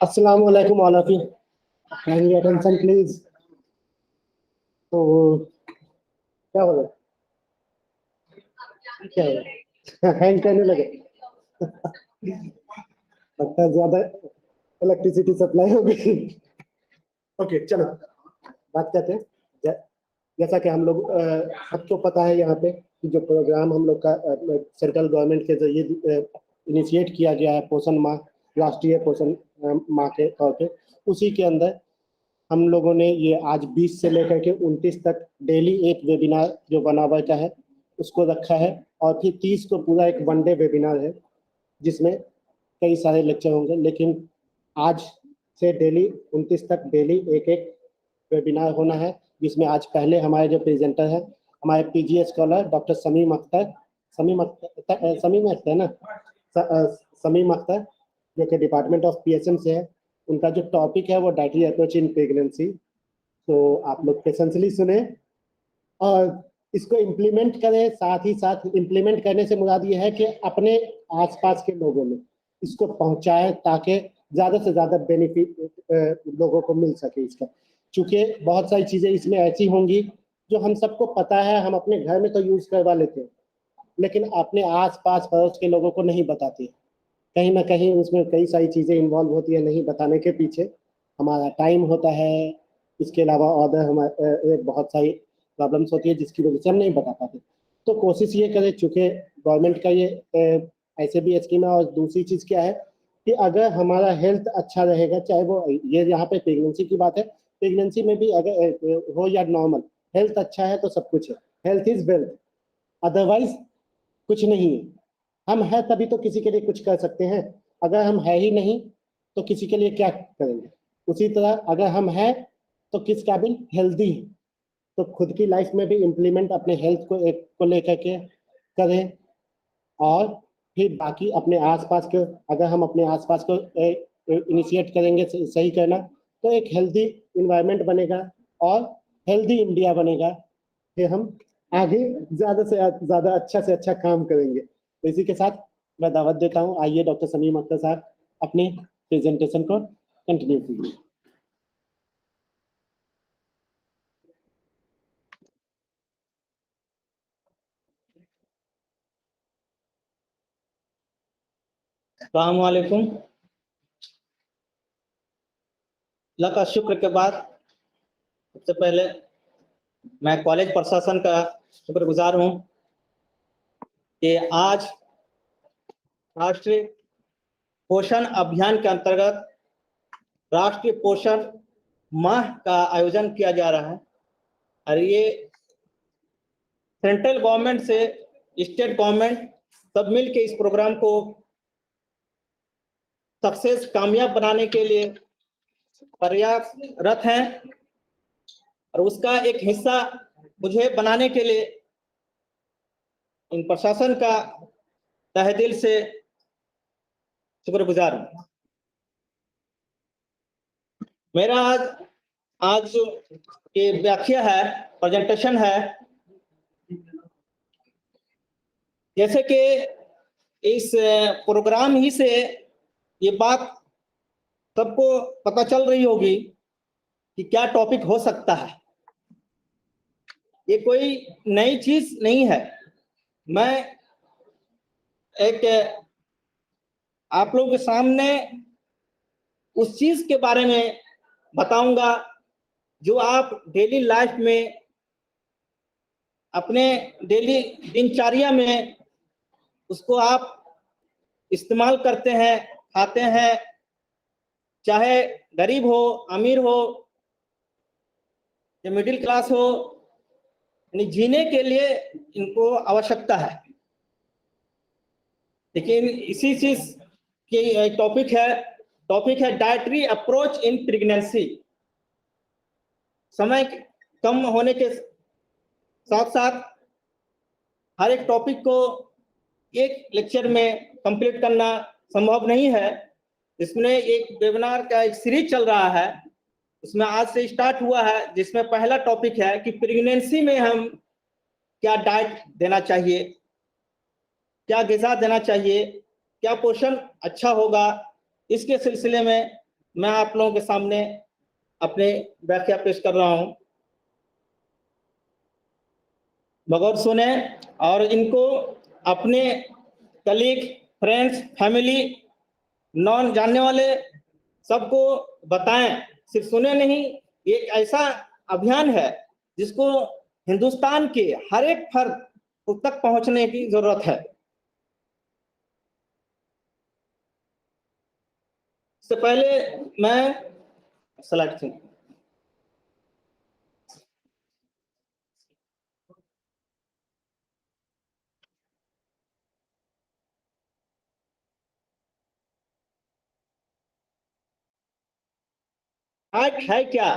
अस्सलाम वालेकुम all of you, kindly attention please. तो क्या हो रहा है, क्या हो रहा है? हैंग करने लगे लगता है ज्यादा इलेक्ट्रिसिटी सप्लाई हो गई। ओके चलो बात करते हैं। जैसा कि हम लोग सबको पता है यहाँ पे कि जो प्रोग्राम हम लोग का सेंट्रल गवर्नमेंट के जरिए इनिशिएट किया गया है, पोषण माह, राष्ट्रीय पोषण माह के तौर पे, उसी के अंदर हम लोगों ने ये आज 20 से लेकर के 29 तक डेली एक वेबिनार जो बना हुआ का है उसको रखा है, और फिर 30 को पूरा एक वन डे वेबिनार है जिसमें कई सारे लेक्चर होंगे। लेकिन आज से डेली 29 तक डेली एक एक वेबिनार होना है, जिसमें आज पहले हमारे जो प्रेजेंटर है हमारे PG scholar doctor Sameem Akhtar, Sameem Akhtar ना, समीम अख्तर, जो कि डिपार्टमेंट ऑफ पीएसएम से है। उनका जो टॉपिक है वो डाइटरी अप्रोच इन प्रेगनेंसी। तो आप लोग पेशेंसली सुने और इसको इम्प्लीमेंट करें। साथ ही साथ इम्प्लीमेंट करने से मुराद ये है कि अपने आसपास के लोगों में इसको पहुंचाएं ताकि ज़्यादा से ज़्यादा बेनिफिट लोगों को मिल सके इसका। चूँकि बहुत सारी चीज़ें इसमें ऐसी होंगी जो हम सबको पता है, हम अपने घर में तो यूज़ करवा लेते हैं, लेकिन अपने आस-पास पड़ोस के लोगों को नहीं बताते। कहीं ना कहीं उसमें कई सारी चीज़ें इन्वॉल्व होती है, नहीं बताने के पीछे हमारा टाइम होता है, इसके अलावा अदर हमारे बहुत सारी प्रॉब्लम्स होती है जिसकी वजह से हम नहीं बता पाते। तो कोशिश ये करें, चूँकि गवर्नमेंट का ये ऐसे भी स्कीम है। और दूसरी चीज़ क्या है कि अगर हमारा हेल्थ अच्छा रहेगा, चाहे वो ये यहाँ पे प्रेगनेंसी की बात है, प्रेगनेंसी में भी अगर हो या नॉर्मल, हेल्थ अच्छा है तो सब कुछ है। हेल्थ इज वेल्थ, अदरवाइज कुछ नहीं है। हम है तभी तो किसी के लिए कुछ कर सकते हैं, अगर हम है ही नहीं तो किसी के लिए क्या करेंगे। उसी तरह अगर हम है तो किस काबिल, हेल्दी है, तो खुद की लाइफ में भी इम्प्लीमेंट अपने हेल्थ को एक को लेकर के करें। और फिर बाकी अपने आसपास के, अगर हम अपने आसपास को इनिशिएट करेंगे सही करना, तो एक हेल्दी इन्वायरमेंट बनेगा और हेल्दी इंडिया बनेगा। फिर हम आगे ज़्यादा से ज़्यादा अच्छा से अच्छा काम करेंगे। तो इसी के साथ मैं दावत देता हूँ, आइए डॉक्टर समीम अख्तर साहब अपने प्रेजेंटेशन को कंटिन्यू कीजिए। अस्सलाम वालेकुम। अल्लाह का शुक्र के बाद सबसे पहले मैं कॉलेज प्रशासन का शुक्रगुजार हूँ कि आज राष्ट्रीय पोषण अभियान के अंतर्गत राष्ट्रीय पोषण माह का आयोजन किया जा रहा है। और ये सेंट्रल गवर्नमेंट से स्टेट गवर्नमेंट सब मिल के इस प्रोग्राम को सक्सेस, कामयाब बनाने के लिए प्रयासरत हैं। और उसका एक हिस्सा मुझे बनाने के लिए इन प्रशासन का तहे दिल से शुक्रगुजार हूं। मेरा आज जो ये व्याख्या है, प्रेजेंटेशन है, जैसे कि इस प्रोग्राम ही से ये बात सबको पता चल रही होगी कि क्या टॉपिक हो सकता है। ये कोई नई चीज नहीं है। मैं एक आप लोगों के सामने उस चीज के बारे में बताऊंगा जो आप डेली लाइफ में, अपने डेली दिनचर्या में उसको आप इस्तेमाल करते हैं, खाते हैं चाहे गरीब हो, अमीर हो या मिडिल क्लास हो, यानी जीने के लिए इनको आवश्यकता है। लेकिन इसी चीज की टॉपिक है डाइटरी अप्रोच इन प्रेगनेंसी। समय कम होने के साथ साथ हर एक टॉपिक को एक लेक्चर में कंप्लीट करना संभव नहीं है। इसमें एक वेबिनार का एक सीरीज चल रहा है, उसमें आज से स्टार्ट हुआ है, जिसमें पहला टॉपिक है कि प्रेगनेंसी में हम क्या डाइट देना चाहिए, क्या ग़िज़ा देना चाहिए, क्या पोषण अच्छा होगा। इसके सिलसिले में मैं आप लोगों के सामने अपने व्याख्या पेश कर रहा हूं। बगौर सुने और इनको अपने कलीग, फ्रेंड्स, फैमिली, नॉन जानने वाले सबको बताएं। सिर्फ सुने नहीं, एक ऐसा अभियान है जिसको हिंदुस्तान के हर एक फर्द तक पहुंचने की जरूरत है। इससे पहले मैं स्लाइड आज है क्या,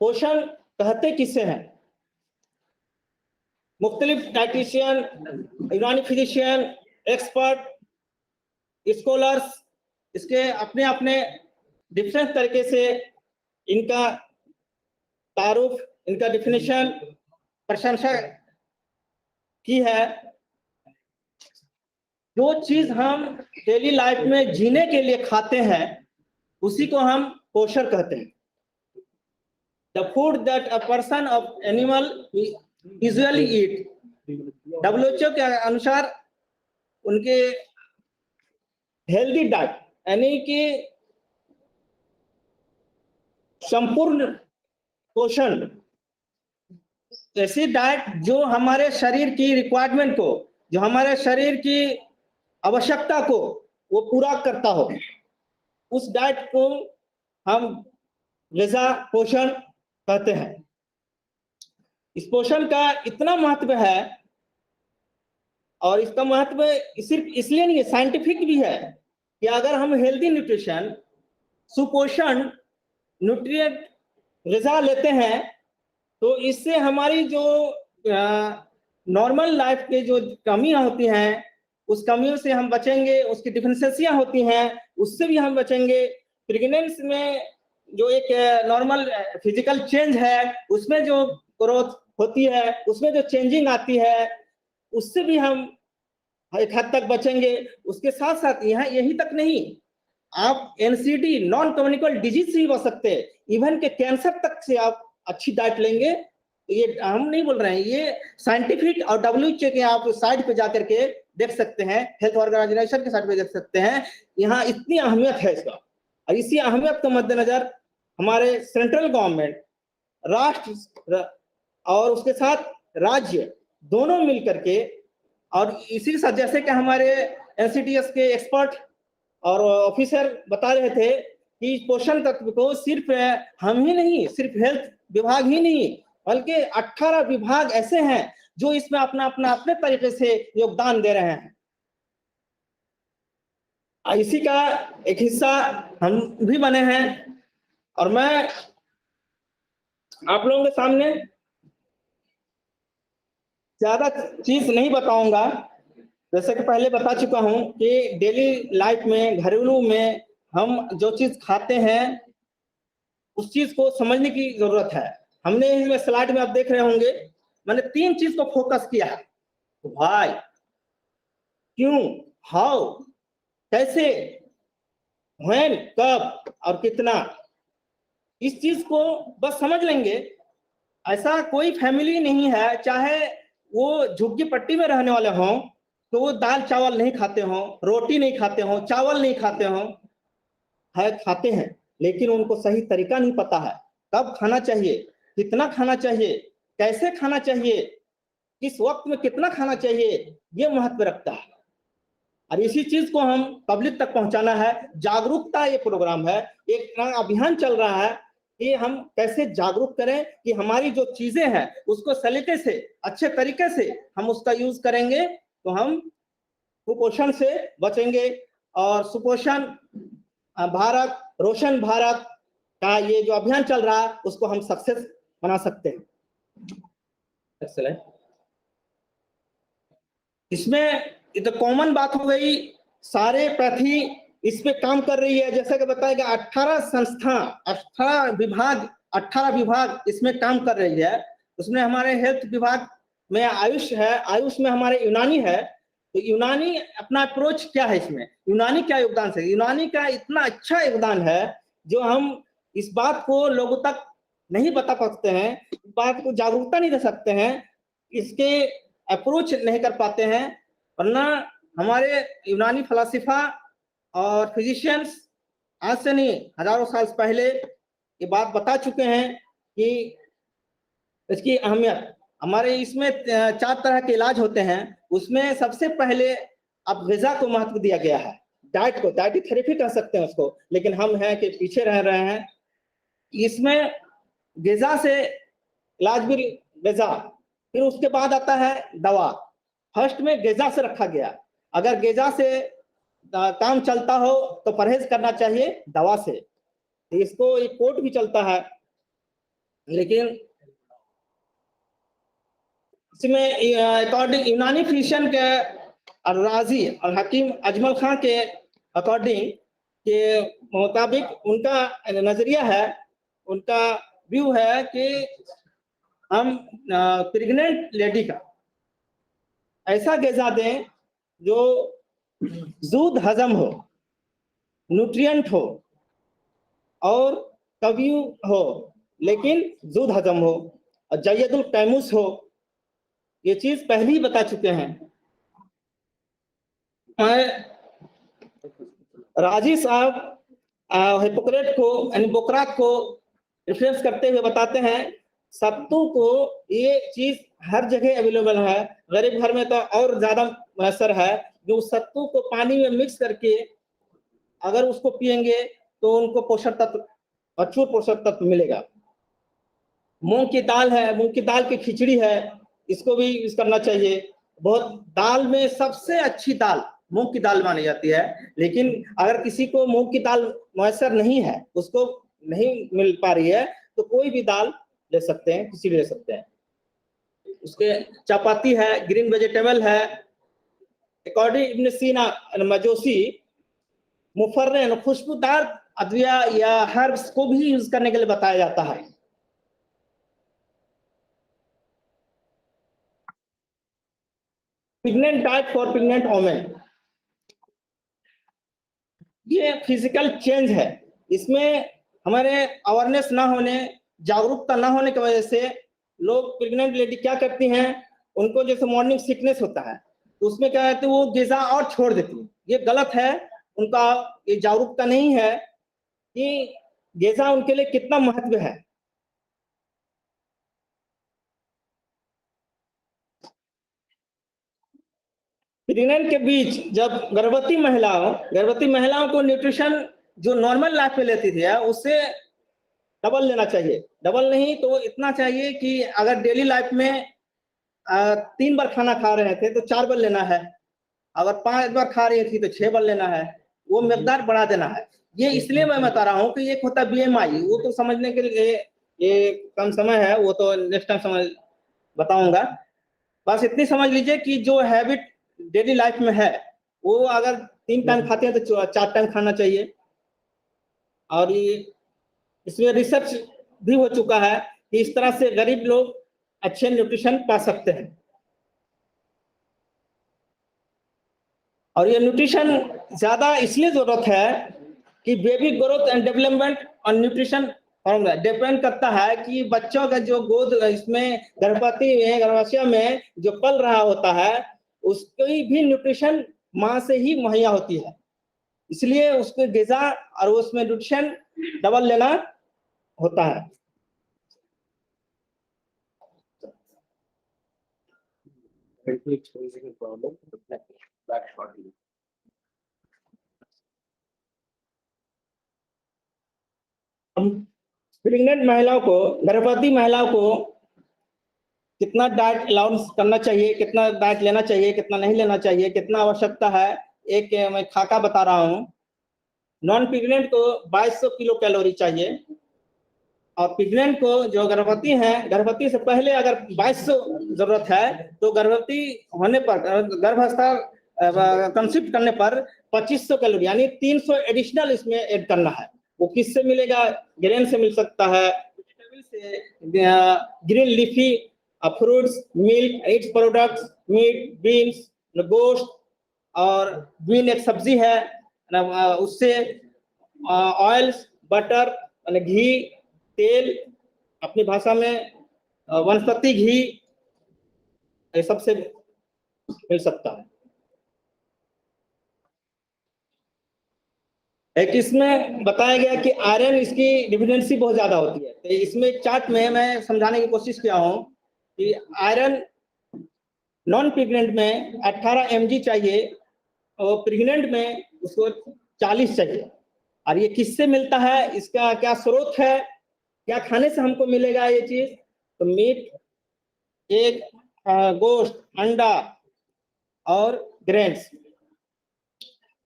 पोषण कहते किसे हैं। मुख्तलिफ डाइटिशियन, यूनानी फिजिशियन, एक्सपर्ट, स्कॉलर्स इसके अपने अपने डिफरेंट तरीके से इनका तारुफ, इनका डिफिनेशन, प्रशंसा की है। जो चीज हम डेली लाइफ में जीने के लिए खाते हैं उसी को हम पोषण कहते हैं। The food that a person of animal usually eat, WHO के अनुसार उनके हेल्दी डाइट यानी कि संपूर्ण पोषण, ऐसी डाइट जो हमारे शरीर की रिक्वायरमेंट को, जो हमारे शरीर की आवश्यकता को वो पूरा करता हो, उस डाइट को हम ग़िज़ा, पोषण कहते हैं। इस पोषण का इतना महत्व है और इसका महत्व सिर्फ इसलिए नहीं है, साइंटिफिक भी है कि अगर हम हेल्दी न्यूट्रिशन, सुपोषण न्यूट्रिएंट ग़िज़ा लेते हैं तो इससे हमारी जो नॉर्मल लाइफ के जो कमियां होती हैं उस कमियों से हम बचेंगे, उसकी डिफिशियंसियां होती हैं उससे भी हम बचेंगे। प्रेगनेंसी में जो एक नॉर्मल फिजिकल चेंज है उसमें जो ग्रोथ होती है, उसमें जो चेंजिंग आती है, उससे भी हम एक हद तक बचेंगे। उसके साथ साथ यहाँ यही तक नहीं, आप एनसीडी, नॉन कम्युनिकेबल डिजीज से भी बच सकते हैं। इवन के कैंसर तक से आप अच्छी डाइट लेंगे, ये हम नहीं बोल रहे हैं, ये साइंटिफिक और WHO के आप साइट पे जाकर के देख सकते हैं, हेल्थ ऑर्गेनाइजेशन के साइट पे देख सकते हैं। यहाँ इतनी अहमियत है इसका, और इसी अहमियत के मद्देनजर हमारे सेंट्रल गवर्नमेंट, राष्ट्र और उसके साथ राज्य दोनों मिल करके, और इसी साथ जैसे कि हमारे NCTS के एक्सपर्ट और ऑफिसर बता रहे थे कि पोषण तत्व को सिर्फ हम ही नहीं, सिर्फ हेल्थ विभाग ही नहीं, बल्कि 18 विभाग ऐसे हैं जो इसमें अपना अपना अपने तरीके से योगदान दे रहे हैं। इसी का एक हिस्सा हम भी बने हैं और मैं आप लोगों के सामने ज्यादा चीज नहीं बताऊंगा, जैसे कि पहले बता चुका हूं कि डेली लाइफ में, घरेलू में हम जो चीज खाते हैं उस चीज को समझने की जरूरत है। हमने इसमें स्लाइड में आप देख रहे होंगे, मैंने 3 चीज को फोकस किया है, व्हाई, क्यों, हाउ, कैसे, व्हेन, कब और कितना। इस चीज को बस समझ लेंगे, ऐसा कोई फैमिली नहीं है, चाहे वो झुग्गी पट्टी में रहने वाले हों तो वो दाल चावल नहीं खाते हों, रोटी नहीं खाते हों, चावल नहीं खाते हों, है खाते हैं, लेकिन उनको सही तरीका नहीं पता है, कब खाना चाहिए, कितना खाना चाहिए, कैसे खाना चाहिए, किस वक्त में कितना खाना चाहिए, ये महत्व रखता है। और इसी चीज को हम पब्लिक तक पहुंचाना है। जागरूकता ये प्रोग्राम है, एक अभियान चल रहा है कि हम कैसे जागरूक करें कि हमारी जो चीजें हैं उसको सलीके से, अच्छे तरीके से हम उसका यूज करेंगे तो हम कुपोषण से बचेंगे और सुपोषण भारत, रोशन भारत का ये जो अभियान चल रहा है उसको हम सक्सेस बना सकते हैं। एक्सेलेंट। इसमें ये तो कॉमन बात हो गई, सारे पैथी इस पे काम कर रही है। जैसा कि बताया गया 18 संस्था, 18 विभाग इसमें काम कर रही है। उसमें हमारे हेल्थ विभाग में आयुष है, आयुष में हमारे यूनानी है। तो यूनानी अपना अप्रोच क्या है इसमें, यूनानी क्या योगदान है, यूनानी का इतना अच्छा योगदान है जो हम इस बात को लोगों तक नहीं बता सकते हैं, इस बात को जागरूकता नहीं दे सकते हैं, इसके अप्रोच नहीं कर पाते हैं। वरना हमारे यूनानी फलसफा और फिजिशियंस आज से नहीं हजारों साल पहले ये बात बता चुके हैं कि इसकी अहमियत। हमारे इसमें 4 तरह के इलाज होते हैं, उसमें सबसे पहले अब ग़िज़ा को महत्व दिया गया है, डाइट को, डाइट थेरेपी कह सकते हैं उसको, लेकिन हम हैं कि पीछे रह रहे हैं। इसमें ग़िज़ा से इलाज भी, ग़िज़ा, फिर उसके बाद आता है दवा। फर्स्ट में ग़िज़ा से रखा गया, अगर ग़िज़ा से काम चलता हो तो परहेज करना चाहिए दवा से। तो इसको एक कोट भी चलता है, लेकिन इसमें अकॉर्डिंग यूनानी फिजिशियन के राजी और हकीम अजमल खां के अकॉर्डिंग के मुताबिक उनका नजरिया है, उनका व्यू है कि हम प्रेग्नेंट लेडी का ऐसा ग़िज़ा दें जो दूध हजम हो, न्यूट्रिएंट हो और कवियु हो, लेकिन दूध हजम हो और जयदुल कैमुस हो। ये चीज पहले ही बता चुके हैं। राजी साहब हिपोक्रेट को यानी बोकरात को रेफरेंस करते हुए बताते हैं सत्तू को, ये चीज हर जगह अवेलेबल है, गरीब घर में तो और ज्यादा मैसर है। जो सत्तू को पानी में मिक्स करके अगर उसको पिएंगे तो उनको पोषक तत्व, प्रचुर पोषक तत्व मिलेगा। मूंग की दाल है, मूंग की दाल की खिचड़ी है, इसको भी यूज करना चाहिए। बहुत दाल में सबसे अच्छी दाल मूंग की दाल मानी जाती है, लेकिन अगर किसी को मूंग की दाल मैसर नहीं है, उसको नहीं मिल पा रही है, तो कोई भी दाल ले सकते हैं, खिचड़ी ले सकते हैं। उसके चपाती है, ग्रीन वेजिटेबल है। अकॉर्डिंग इब्न सीना मजूसी मुफर्रन खुशबूदार अद्विया या हर्ब्स को भी यूज करने के लिए बताया जाता है। Pregnant diet for pregnant women, ये फिजिकल चेंज है। इसमें हमारे अवेयरनेस ना होने, जागरूकता ना होने की वजह से लोग, प्रेग्नेंट लेडी क्या करती हैं, उनको जैसे मॉर्निंग सिकनेस होता है तो उसमें क्या कहते हैं वो ग़िज़ा और छोड़ देती है। ये गलत है, उनका ये जागरूकता नहीं है कि ग़िज़ा उनके लिए कितना महत्व है। प्रेग्नेंट के बीच जब गर्भवती महिलाओं को न्यूट्रिशन जो नॉर्मल लाइफ में लेती थी उससे डबल लेना चाहिए। डबल नहीं तो इतना चाहिए कि अगर डेली लाइफ में 3 बार खाना खा रहे थे तो 4 बार लेना है, अगर 5 बार खा रही थी तो 6 बार लेना है, वो मिकदार बढ़ा देना है। ये इसलिए मैं बता रहा हूँ कि एक होता है BMI, वो तो समझने के लिए ये कम समय है, वो तो नेक्स्ट टाइम समझ बताऊंगा। बस इतनी समझ लीजिए कि जो हैबिट डेली लाइफ में है, वो अगर 3 टाइम खाते हैं तो 4 टाइम खाना चाहिए। और ये इसमें रिसर्च भी हो चुका है कि इस तरह से गरीब लोग अच्छे न्यूट्रिशन पा सकते हैं। और ये न्यूट्रिशन ज्यादा इसलिए जरूरत है कि बेबी ग्रोथ एंड डेवलपमेंट और न्यूट्रिशन डिपेंड करता है कि बच्चों का जो गोद इसमें गर्भाशय में जो पल रहा होता है उसकी भी न्यूट्रिशन माँ से ही मुहैया होती है। इसलिए उसके ग़िज़ा और उसमें न्यूट्रिशन डबल लेना होता है। It will experiencing a problem. Back shortly. Pregnant महिलाओं को, गर्भवती महिलाओं को कितना डाइट अलाउंस करना चाहिए, कितना डाइट लेना चाहिए, कितना नहीं लेना चाहिए, कितना आवश्यकता है, एक मैं खाका बता रहा हूँ। नॉन प्रेग्नेंट को 2200 किलो कैलोरी चाहिए, और प्रेग्नेंट को, जो गर्भवती है, गर्भवती से पहले अगर 2200 जरूरत है, तो गर्भवती होने पर, गर्भावस्था कंसीव करने पर 2500 कैलोरी यानी 300 एडिशनल इसमें ऐड करना है। वो किससे मिलेगा? ग्रेन से मिल सकता है, वेजिटेबल से, green leafy fruits, milk, eggs products, meat, beans, गोश्त, और बीन एक सब्जी है, उससे ऑयल्स, बटर, घी, तेल, अपनी भाषा में वनस्पति घी, ये सबसे मिल सकता है। एक इसमें बताया गया कि आयरन, इसकी डिफिशियंसी बहुत ज्यादा होती है। तो इसमें एक चार्ट में मैं समझाने की कोशिश किया हूं कि आयरन नॉन प्रेग्नेंट में 18 mg चाहिए, और प्रेग्नेंट में उसको 40 चाहिए। और ये किससे मिलता है, इसका क्या स्रोत है, क्या खाने से हमको मिलेगा ये चीज? तो मीट, एग, गोश्त, अंडा और ग्रेन्स।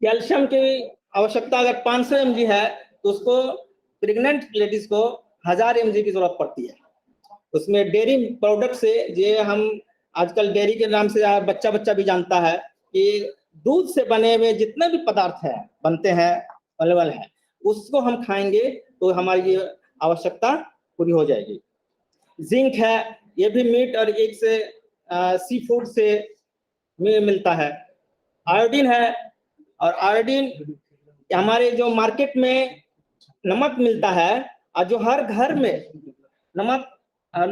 कैल्शियम की आवश्यकता अगर 500 mg है, तो उसको प्रेग्नेंट लेडीज को 1000 mg की जरूरत पड़ती है। उसमें डेयरी प्रोडक्ट से, ये हम आजकल डेयरी के नाम से बच्चा बच्चा भी जानता है कि दूध से बने हुए जितने भी पदार्थ है, बनते हैं, अवेलेबल है, उसको हम खाएंगे तो हमारी ये आवश्यकता पूरी हो जाएगी। जिंक है, ये भी मीट और एग से, सी फूड से मिलता है। आयोडीन है, और आयोडीन हमारे जो मार्केट में नमक मिलता है, और जो हर घर में नमक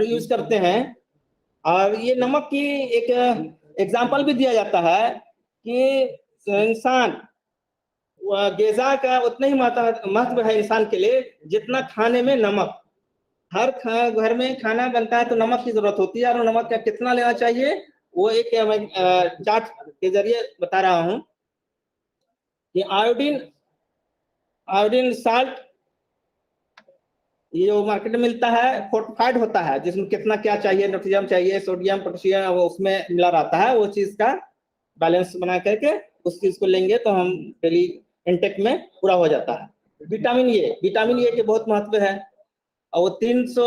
यूज करते हैं, और ये नमक की एक एग्जांपल भी दिया जाता है कि इंसान, ग़िज़ा का उतना ही महत्व है इंसान के लिए जितना खाने में नमक। हर घर में खाना बनता है तो नमक की जरूरत होती है, और नमक का कितना लेना चाहिए वो एक चार्ट के जरिए बता रहा हूं कि आयोडीन, आयोडीन साल्ट, ये जो मार्केट में मिलता है फोर्टिफाइड होता है, जिसमें कितना क्या चाहिए, नाइट्रोजन चाहिए, सोडियम, पोटेशियम, वो उसमें मिला रहता है। वो चीज का बैलेंस बना करके उस चीज को लेंगे तो हम डेली इंटेक में पूरा हो जाता है। विटामिन ए के बहुत महत्व है, और वो 300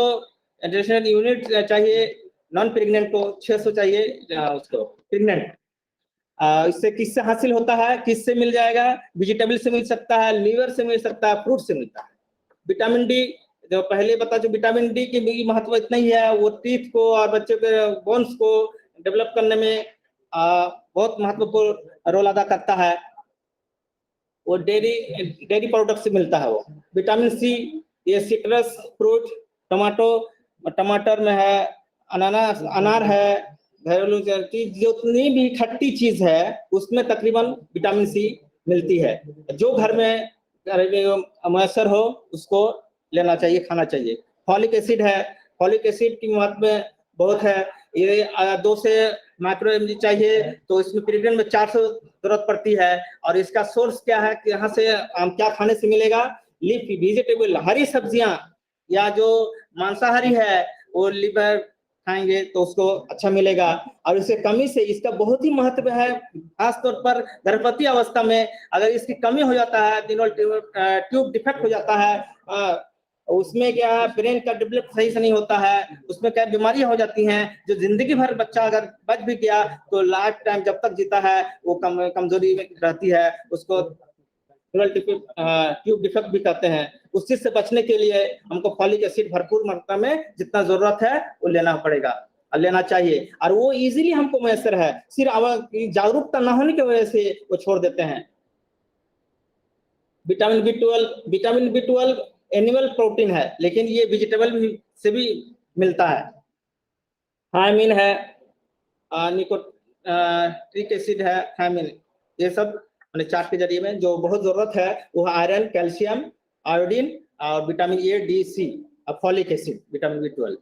एडिशनल यूनिट चाहिए नॉन प्रेग्नेंट को, 600 चाहिए उसको प्रेग्नेंट। इससे किससे हासिल होता है, किससे मिल जाएगा? वेजिटेबल से मिल सकता है, लीवर से मिल सकता है, फ्रूट से मिलता है। विटामिन डी, जो पहले बता, जो विटामिन डी की भी महत्व इतना ही है, वो टीथ को और बच्चों के बोन्स को डेवलप करने में बहुत महत्वपूर्ण रोल अदा करता है। वो डेयरी प्रोडक्ट से मिलता है। वो विटामिन सी, ये सिट्रस फ्रूट, टमाटर में है, अनानास, अनार है, घरेलू चीज जितनी भी खट्टी चीज है उसमें तकरीबन विटामिन सी मिलती है। जो घर में मैसर हो उसको लेना चाहिए, खाना चाहिए। फॉलिक एसिड है, फॉलिक एसिड की महत्व बहुत है। ये 2 से माइक्रो एमजी चाहिए, तो इसमें प्रेग्नेंट में 400 जरूरत पड़ती है। और इसका सोर्स क्या है कि यहाँ से हम क्या खाने से मिलेगा? लीफी वेजिटेबल, हरी सब्जियां, या जो मांसाहारी है वो लिवर खाएंगे तो उसको अच्छा मिलेगा। और इससे कमी से, इसका बहुत ही महत्व है खासतौर पर गर्भवती अवस्था में। अगर इसकी कमी हो जाता है, ट्यूब डिफेक्ट हो जाता है, उसमें क्या है, ब्रेन का डेवलप सही से नहीं होता है, उसमें क्या बीमारियां हो जाती हैं, जो जिंदगी भर बच्चा अगर बच भी गया तो लाइफ टाइम जब तक जीता है वो कमजोरी में रहती है, उसको ट्यूब डिफेक्ट भी कहते हैं। उस चीज से बचने के लिए हमको फॉलिक एसिड भरपूर मात्रा में जितना जरूरत है वो लेना पड़ेगा, लेना चाहिए। और वो इजीली हमको मैसर है, सिर्फ जागरूकता न होने की वजह से वो छोड़ देते हैं। Vitamin B twelve animal protein है, लेकिन ये वेजिटेबल से भी मिलता है। थायमिन है, निकोटिक एसिड है, थायमिन, ये सब चार्ट के जरिए में जो बहुत जरूरत है वो आयरन, कैल्शियम, आयोडीन और विटामिन ए, डी, सी और फॉलिक एसिड, विटामिन बी 12।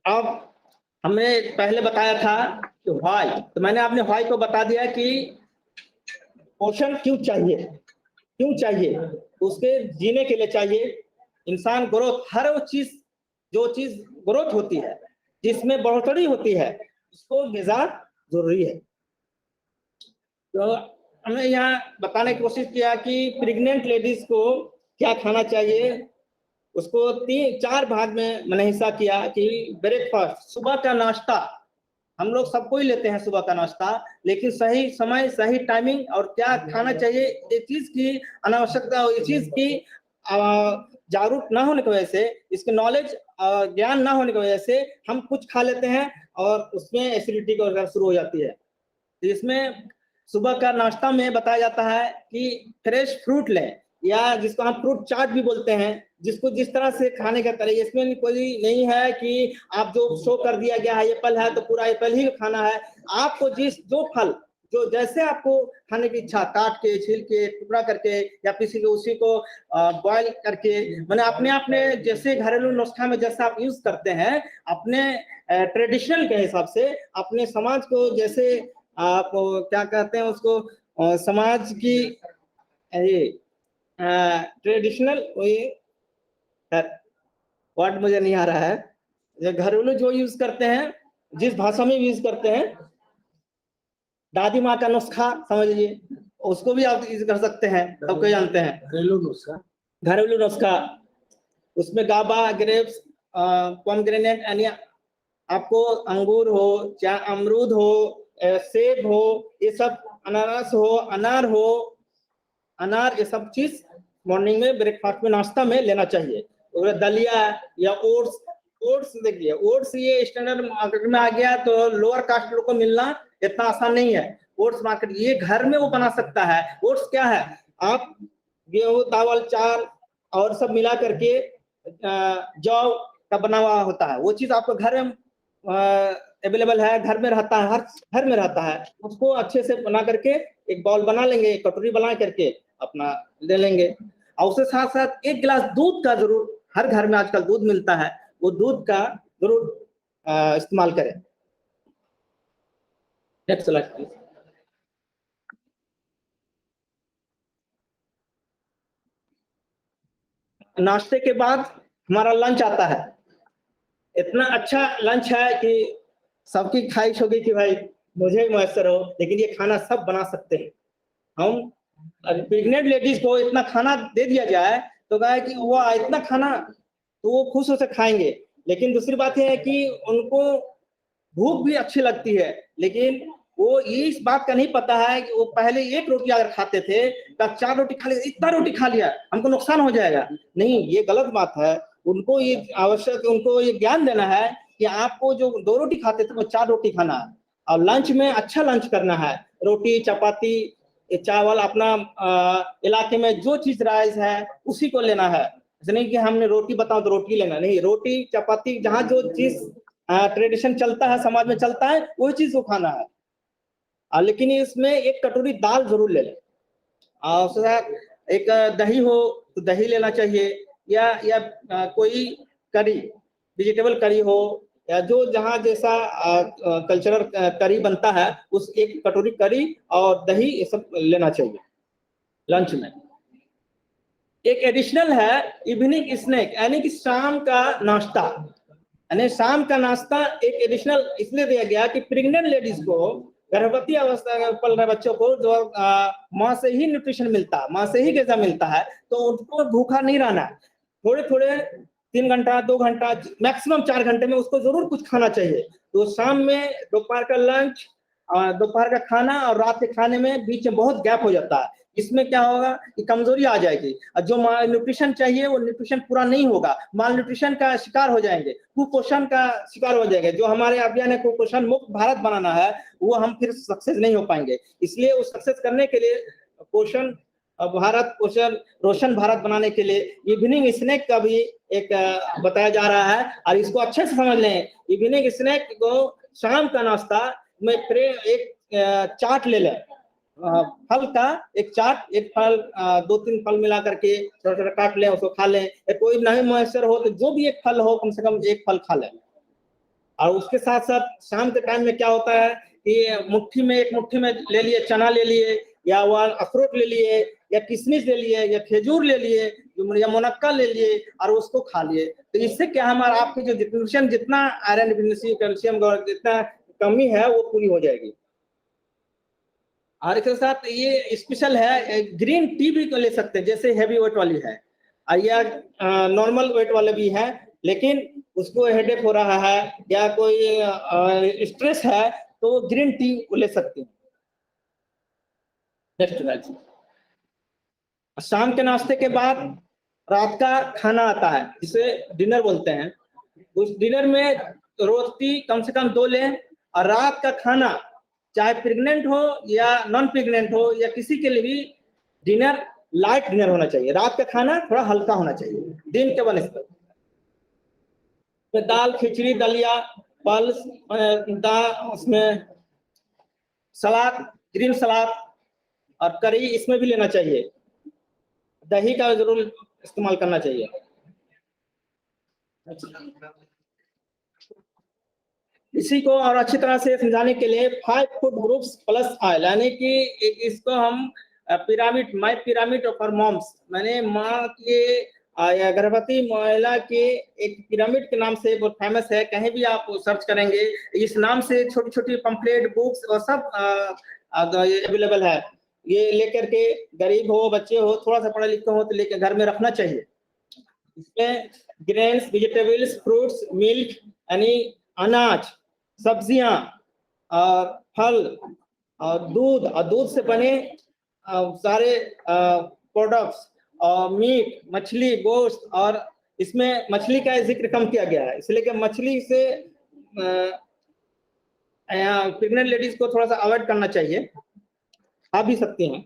अब हमने पहले बताया था कि व्हाई, तो मैंने आपने व्हाई को बता दिया कि पोषण क्यों चाहिए, उसके जीने के लिए चाहिए। इंसान ग्रोथ, हर वो चीज, जो चीज ग्रोथ होती है, जिसमें बढ़ोतरी होती है, उसको ग़िज़ा जरूरी है। तो हमने यहाँ बताने की कोशिश किया कि प्रेग्नेंट लेडीज को क्या खाना चाहिए। उसको 3-4 भाग में मैंने हिस्सा किया कि ब्रेकफास्ट, सुबह का नाश्ता, हम लोग सबको ही लेते हैं सुबह का नाश्ता, लेकिन सही समय, सही टाइमिंग और क्या खाना चाहिए, ये चीज की अनावश्यकता, ये चीज की जागरूक ना होने की वजह से, इसके नॉलेज, ज्ञान ना होने की वजह से हम कुछ खा लेते हैं और उसमें एसिडिटी का शुरू हो जाती है। इसमें सुबह का नाश्ता में बताया जाता है कि फ्रेश फ्रूट लें, या जिसको हम फ्रूट चाट भी बोलते हैं, जिसको जिस तरह से खाने का तरीका, इसमें कोई नहीं है कि आप जो शो कर दिया गया है एप्पल है तो पूरा एप्पल ही खाना है। आपको जो फल, जो जैसे आपको खाने की इच्छा, काट के, छील के, टुकड़ा करके, या किसी को उसी को बॉयल करके, मैंने अपने जैसे घरेलू नुस्खा में जैसा आप यूज करते हैं, अपने ट्रेडिशनल के हिसाब से, अपने समाज को जैसे आप क्या कहते हैं उसको, समाज की ये ट्रेडिशनल, ये वर्ड मुझे नहीं आ रहा है, जो घरेलू जो यूज करते हैं, जिस भाषा में यूज करते हैं, दादी माँ का नुस्खा समझ लीजिए, उसको भी आप यूज कर सकते हैं, सबको जानते हैं घरेलू नुस्खा। उसमें गाबा, ग्रेप्स, पोमग्रेनेट, यानी आपको अंगूर हो, चाहे अमरूद हो, सेब हो, ये सब, अनारस हो, अनार, ये सब चीज मॉर्निंग में ब्रेकफास्ट में, नाश्ता में लेना चाहिए। और दलिया या ओट्स देखिए, ओट्स ये स्टैंडर्ड मार्केट में आ गया, तो लोअर कास्ट लोग को मिलना इतना आसान नहीं है। ओट्स मार्केट, ये घर में वो बना सकता है। ओट्स क्या है, आप गेहूं, चावल, चाल और सब मिला करके जौ का बना हुआ होता है, वो चीज आपको घर में अवेलेबल है, घर में रहता है, हर घर में रहता है। उसको अच्छे से बना करके एक बाउल बना लेंगे, एक कटोरी बना करके अपना ले लेंगे, और उसके साथ साथ एक गिलास दूध का जरूर, हर घर में आजकल दूध मिलता है, वो दूध का जरूर इस्तेमाल करें। Next slide please. नाश्ते के बाद हमारा लंच आता है। इतना अच्छा लंच है कि सबकी ख्वाहिश होगी कि भाई मुझे मैसर हो, लेकिन ये खाना सब बना सकते हैं। हम प्रेग्नेंट लेडीज को इतना खाना दे दिया जाए तो कहा कि वो इतना खाना तो वो खुश होकर खाएंगे। लेकिन दूसरी बात यह है कि उनको भूख भी अच्छी लगती है, लेकिन वो ये इस बात का नहीं पता है कि वो पहले एक रोटी अगर खाते थे तो 4 रोटी खा लिया, इतना रोटी खा लिया हमको नुकसान हो जाएगा। नहीं, ये गलत बात है। उनको ये आवश्यक, उनको ये ज्ञान देना है कि आपको जो 2 रोटी खाते थे वो 4 रोटी खाना है, और लंच में अच्छा लंच करना है। रोटी, चपाती, चावल, अपना इलाके में जो चीज राइस है उसी को लेना है। ऐसा नहीं कि हमने रोटी बताओ तो रोटी लेना, नहीं, रोटी, चपाती, जहाँ जो चीज ट्रेडिशन चलता है, समाज में चलता है, वही चीज को खाना है। लेकिन इसमें एक कटोरी दाल जरूर ले लें, और उसके साथ एक दही हो तो दही लेना चाहिए, या कोई करी, वेजिटेबल करी हो, या जो जहाँ जैसा कल्चरल करी बनता है, उस एक कटोरी करी और दही, ये सब लेना चाहिए लंच में। एक एडिशनल है इवनिंग स्नैक, यानी कि शाम का नाश्ता। यानी शाम का नाश्ता एक एडिशनल इसलिए दिया गया कि प्रेग्नेंट लेडीज को, गर्भवती अवस्था में पल रहे बच्चों को जो माँ से ही न्यूट्रिशन मिलता है, माँ से ही ग़िज़ा मिलता है, तो उनको भूखा नहीं रहना है। थोड़े थोड़े 3 घंटा, 2 घंटा, मैक्सिमम 4 घंटे में उसको जरूर कुछ खाना चाहिए। तो शाम में, दोपहर का लंच, दोपहर का खाना और रात के खाने में बीच में बहुत गैप हो जाता है। इसमें क्या होगा कि कमजोरी आ जाएगी, और जो न्यूट्रिशन चाहिए वो न्यूट्रिशन पूरा नहीं होगा, माल न्यूट्रिशन का शिकार हो जाएंगे, कुपोषण का शिकार हो जाएंगे। जो हमारे अभियान है कुपोषण मुक्त भारत बनाना है, वो हम फिर सक्सेस नहीं हो पाएंगे। इसलिए वो सक्सेस करने के लिए पोषण भारत, पोषण रोशन भारत बनाने के लिए इवनिंग स्नैक का भी एक बताया जा रहा है, और इसको अच्छे से समझ लें। इवनिंग स्नैक को शाम का नाश्ता में एक चाट ले लें, फल का एक चाट, एक फल, 2-3 फल मिला करके छोटा छोटा काट लें, उसको खा लें। कोई नहीं मयसर हो तो जो भी एक फल हो, कम से कम एक फल खा लें। और उसके साथ साथ शाम के टाइम में क्या होता है कि एक मुट्ठी में ले लिए चना, ले लिए या वो अखरोट ले लिए या किशमिश ले लिए या खजूर ले लिए या मुनक्का ले लिए और उसको खा लिए। तो इससे क्या हमारा आपकी जो न्यूट्रिशन जितना आयरन डिफिशिएंसी कैल्शियम जितना कमी है वो पूरी हो जाएगी। और इसके साथ ये स्पेशल है, ग्रीन टी भी ले सकते हैं, जैसे हैवी वेट वाली है या नॉर्मल वेट वाले भी है, लेकिन उसको हेडेक हो रहा है या कोई स्ट्रेस है तो ग्रीन टी ले सकते हैं। नेक्स्ट, शाम के नाश्ते के बाद रात का खाना आता है जिसे डिनर बोलते हैं। उस डिनर में रोटी कम से कम 2 लें और रात का खाना चाहे प्रेग्नेंट हो या नॉन प्रेग्नेंट हो या किसी के लिए भी डिनर लाइट डिनर होना चाहिए। रात का खाना थोड़ा हल्का होना चाहिए दिन के बनस्पत। दाल, खिचड़ी, दलिया, फल, उसमें सलाद, ग्रीन सलाद और करी इसमें भी लेना चाहिए। दही का जरूर इस्तेमाल करना चाहिए। इसी को और अच्छी तरह से समझाने के लिए 5 फूड ग्रुप्स प्लस ऑयल, यानी कि इसको हम pyramid, my pyramid for moms, मैंने माँ के या गर्भवती महिला के एक पिरामिड के नाम से बहुत फेमस है। कहीं भी आप सर्च करेंगे इस नाम से छोटी छोटी पंपलेट, बुक्स और सब अवेलेबल है। ये लेकर के गरीब हो, बच्चे हो, थोड़ा सा पढ़े लिखे हो तो लेकर घर में रखना चाहिए। इसमें ग्रेन्स, वेजिटेबल्स, फ्रूट्स, मिल्क यानी अनाज, सब्जियां और फल और दूध से बने सारे प्रोडक्ट्स और मीट, मछली, गोश्त, और इसमें मछली का जिक्र कम किया गया है, इसलिए कि मछली से प्रेग्नेंट लेडीज को थोड़ा सा अवॉइड करना चाहिए, खा भी सकती हैं।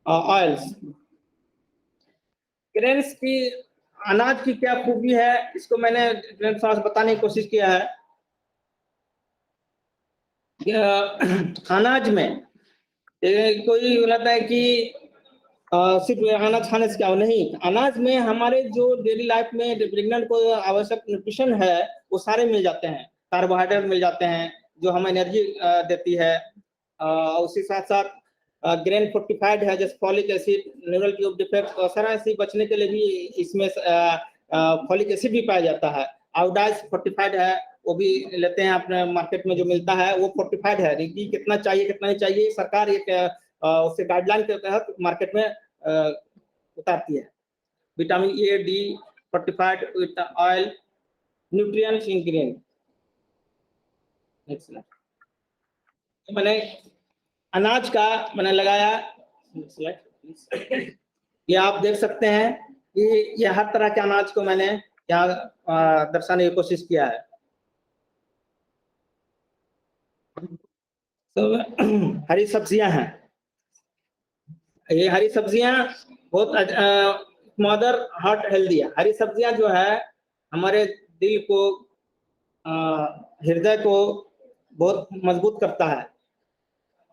ऑयल्स, ग्रेन्स की, अनाज की क्या खूबी है इसको मैंने थोड़ा सा बताने की कोशिश किया है। अनाज में कोई बोलता है कि सिर्फ अनाज खाने से क्या हो, नहीं, अनाज में हमारे जो डेली लाइफ में प्रेग्नेंट को आवश्यक न्यूट्रिशन है वो सारे मिल जाते हैं। कार्बोहाइड्रेट मिल जाते हैं जो हमें एनर्जी देती है। उसी साथ साथ ग्रेन फोर्टिफाइड है, जैसे folic acid, neural tube defect और सारा ऐसी बचने के लिए भी इसमें फॉलिक एसिड भी पाया जाता है। आयोडाइज फोर्टिफाइड है, वो भी लेते हैं अपने मार्केट में जो मिलता है वो फोर्टिफाइड है, कि कितना चाहिए कितना नहीं चाहिए सरकार एक उससे गाइडलाइन के तहत मार्केट में उतारती है। Vitamin A, D fortified with oil, nutrients in grain. मैंने अनाज का मैंने लगाया, ये आप देख सकते हैं कि ये हर तरह के अनाज को मैंने यहाँ दर्शाने की कोशिश किया है। तो हरी सब्जियां हैं, ये हरी सब्जियां बहुत मदर हार्ट हेल्दी है। हरी सब्जियां जो है हमारे दिल को, हृदय को बहुत मजबूत करता है,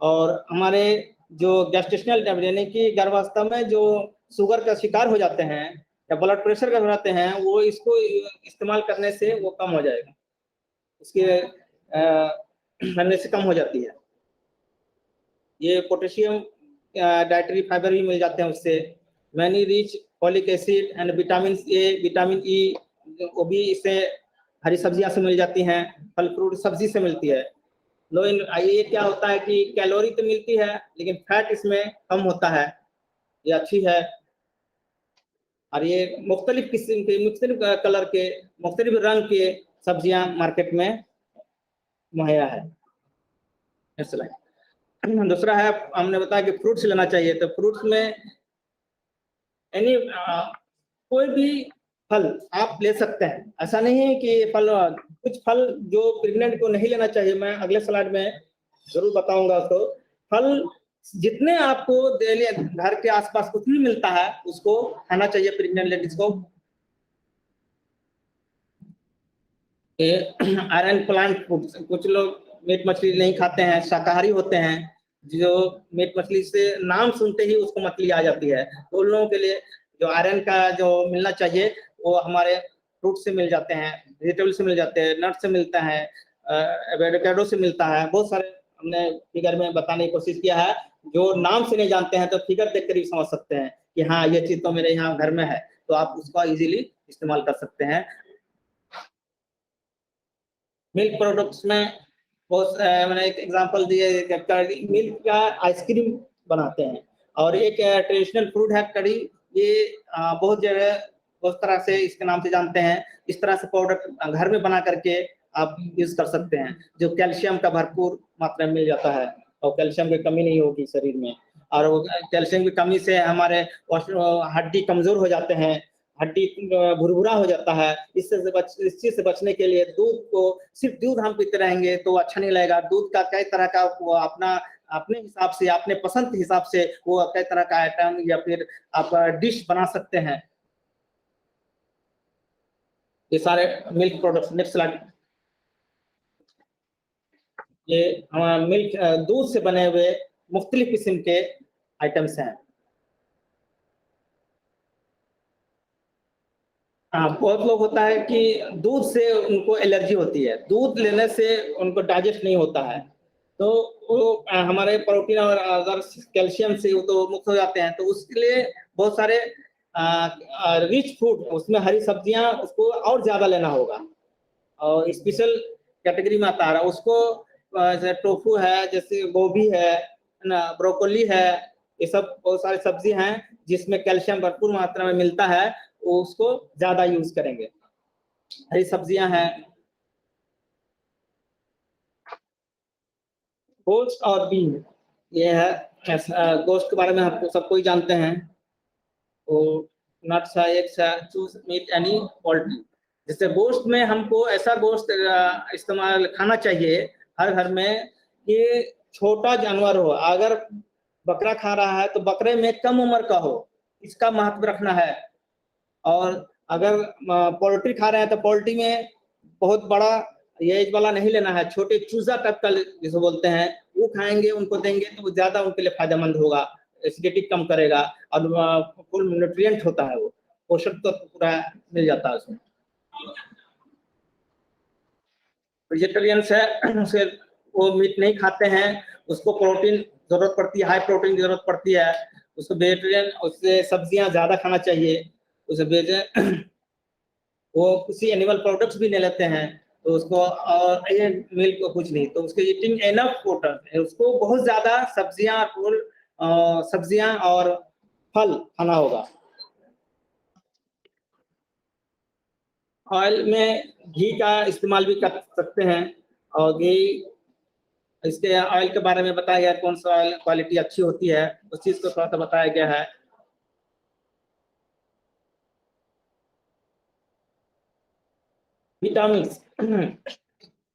और हमारे जो गैस्ट्रेशनल यानी कि गर्भावस्था में जो शुगर का शिकार हो जाते हैं या ब्लड प्रेशर का बढ़ाते हैं, वो इसको इस्तेमाल करने से वो कम हो जाएगा, इसके बनने से कम हो जाती है। ये पोटेशियम, डाइटरी फाइबर भी मिल जाते हैं उससे, many rich folic acid and vitamin A, vitamin E, वो भी इससे हरी सब्जियां से मिल जाती हैं, फल फ्रूट सब्जी से मिलती है। लो इन, ये क्या होता है कि कैलोरी तो मिलती है लेकिन फैट इसमें कम होता है, ये अच्छी है। और ये मुख्तलिफ किस्म के, मुख्तलिफ कलर के, मुख्तलिफ रंग के सब्जियां मार्केट में मुहैया है। दूसरा है, हमने बताया कि फ्रूट्स लेना चाहिए, तो फ्रूट्स में यानी कोई भी फल आप ले सकते हैं, ऐसा नहीं है कि फल, कुछ फल जो प्रेग्नेंट को नहीं लेना चाहिए, मैं अगले स्लाइड में जरूर बताऊंगा। तो फल जितने आपको डेली घर के आसपास कुछ भी मिलता है उसको खाना चाहिए प्रेग्नेंट लेडीज को। आयरन प्लांट फूड, कुछ लोग मीट मछली नहीं खाते हैं, शाकाहारी होते हैं, जो मीट मछली से नाम सुनते ही उसको मछली आ जाती है, तो उन लोगों के लिए जो आयरन का जो मिलना चाहिए वो हमारे फ्रूट से मिल जाते हैं, वेजिटेबल से मिल जाते हैं, नट से मिलता है, एवोकाडो से मिलता है, बहुत सारे हमने फिगर में बताने की कोशिश किया है। जो नाम से नहीं जानते हैं तो फिगर देखकर ही समझ सकते हैं कि हाँ ये चीज तो मेरे यहाँ घर में है, तो आप उसका इजीली इस्तेमाल कर सकते हैं। मिल्क प्रोडक्ट्स में बहुत मैंने एक एग्जांपल दिए, मिल्क का आइसक्रीम बनाते हैं, और एक ट्रेडिशनल फूड है कड़ी। ये बहुत जगह बहुत तरह से इसके नाम से जानते हैं। इस तरह से प्रोडक्ट घर में बना करके आप यूज कर सकते हैं, जो कैल्शियम का भरपूर मात्रा में मिल जाता है और कैल्शियम की कमी नहीं होगी शरीर में। और कैल्शियम की कमी से हमारे हड्डी कमजोर हो जाते हैं, हड्डी भुरभुरा हो जाता है। इस चीज से बचने के लिए दूध को, सिर्फ दूध हम पीते रहेंगे तो अच्छा नहीं लगेगा। दूध का कई तरह का वो अपने हिसाब से, अपने पसंद के हिसाब से वो कई तरह का आइटम या फिर आप डिश बना सकते हैं। ये सारे मिल्क प्रोडक्ट्स। Next slide. ये मिल्क दूध से बने हुए मुख्तलिफ किस्म के आइटम्स हैं। हाँ, बहुत लोग होता है कि दूध से उनको एलर्जी होती है, दूध लेने से उनको डाइजेस्ट नहीं होता है, तो वो हमारे प्रोटीन और अदर कैल्शियम से वो तो मुक्त हो जाते हैं। तो उसके लिए बहुत सारे रिच फूड, उसमें हरी सब्जियां उसको और ज्यादा लेना होगा, और स्पेशल कैटेगरी में आता है उसको। जैसे टोफू है, जैसे गोभी है ना, ब्रोकोली है, ये सब बहुत सारी सब्जी हैं जिसमें कैल्शियम भरपूर मात्रा में मिलता है, वो उसको ज्यादा यूज करेंगे। हरी सब्जियां हैं। गोश्त और बीन, ये है गोश्त के बारे में आपको सबको ही जानते हैं। वो नट्स है, एग्स है, चूज मीट एनी पोल्ट्री। जैसे गोश्त में हमको ऐसा गोश्त इस्तेमाल खाना चाहिए हर घर में कि छोटा जानवर हो। अगर बकरा खा रहा है तो बकरे में कम उम्र का हो, इसका महत्व रखना है। और अगर पोल्ट्री खा रहे हैं तो पोल्ट्री में बहुत बड़ा ये एज वाला नहीं लेना है, छोटे चूजा टाइप का जिसे बोलते हैं वो खाएंगे, उनको देंगे तो ज्यादा उनके लिए फायदेमंद होगा, एसिडिटी कम करेगा, और फुल न्यूट्रिएंट होता है, वो पोषक तो पूरा मिल जाता है उसमें। वेजिटेरियंस है, उसे वो मीट नहीं खाते हैं, उसको प्रोटीन जरूरत पड़ती है, हाई प्रोटीन की जरूरत पड़ती है उसको। वेजिटेरियन उससे सब्जियां ज्यादा खाना चाहिए उसे। वो किसी एनिमल प्रोडक्ट्स भी ले लेते हैं तो उसको, और ये मिल्क को कुछ नहीं, तो उसको ईटिंग एनफ वाटर है, उसको बहुत ज्यादा सब्जियां और फल खाना होगा। ऑयल में घी का इस्तेमाल भी कर सकते हैं, और घी, इसके ऑयल के बारे में बताया गया कौन सा ऑयल क्वालिटी अच्छी होती है, उस चीज को थोड़ा सा बताया गया है। विटामिन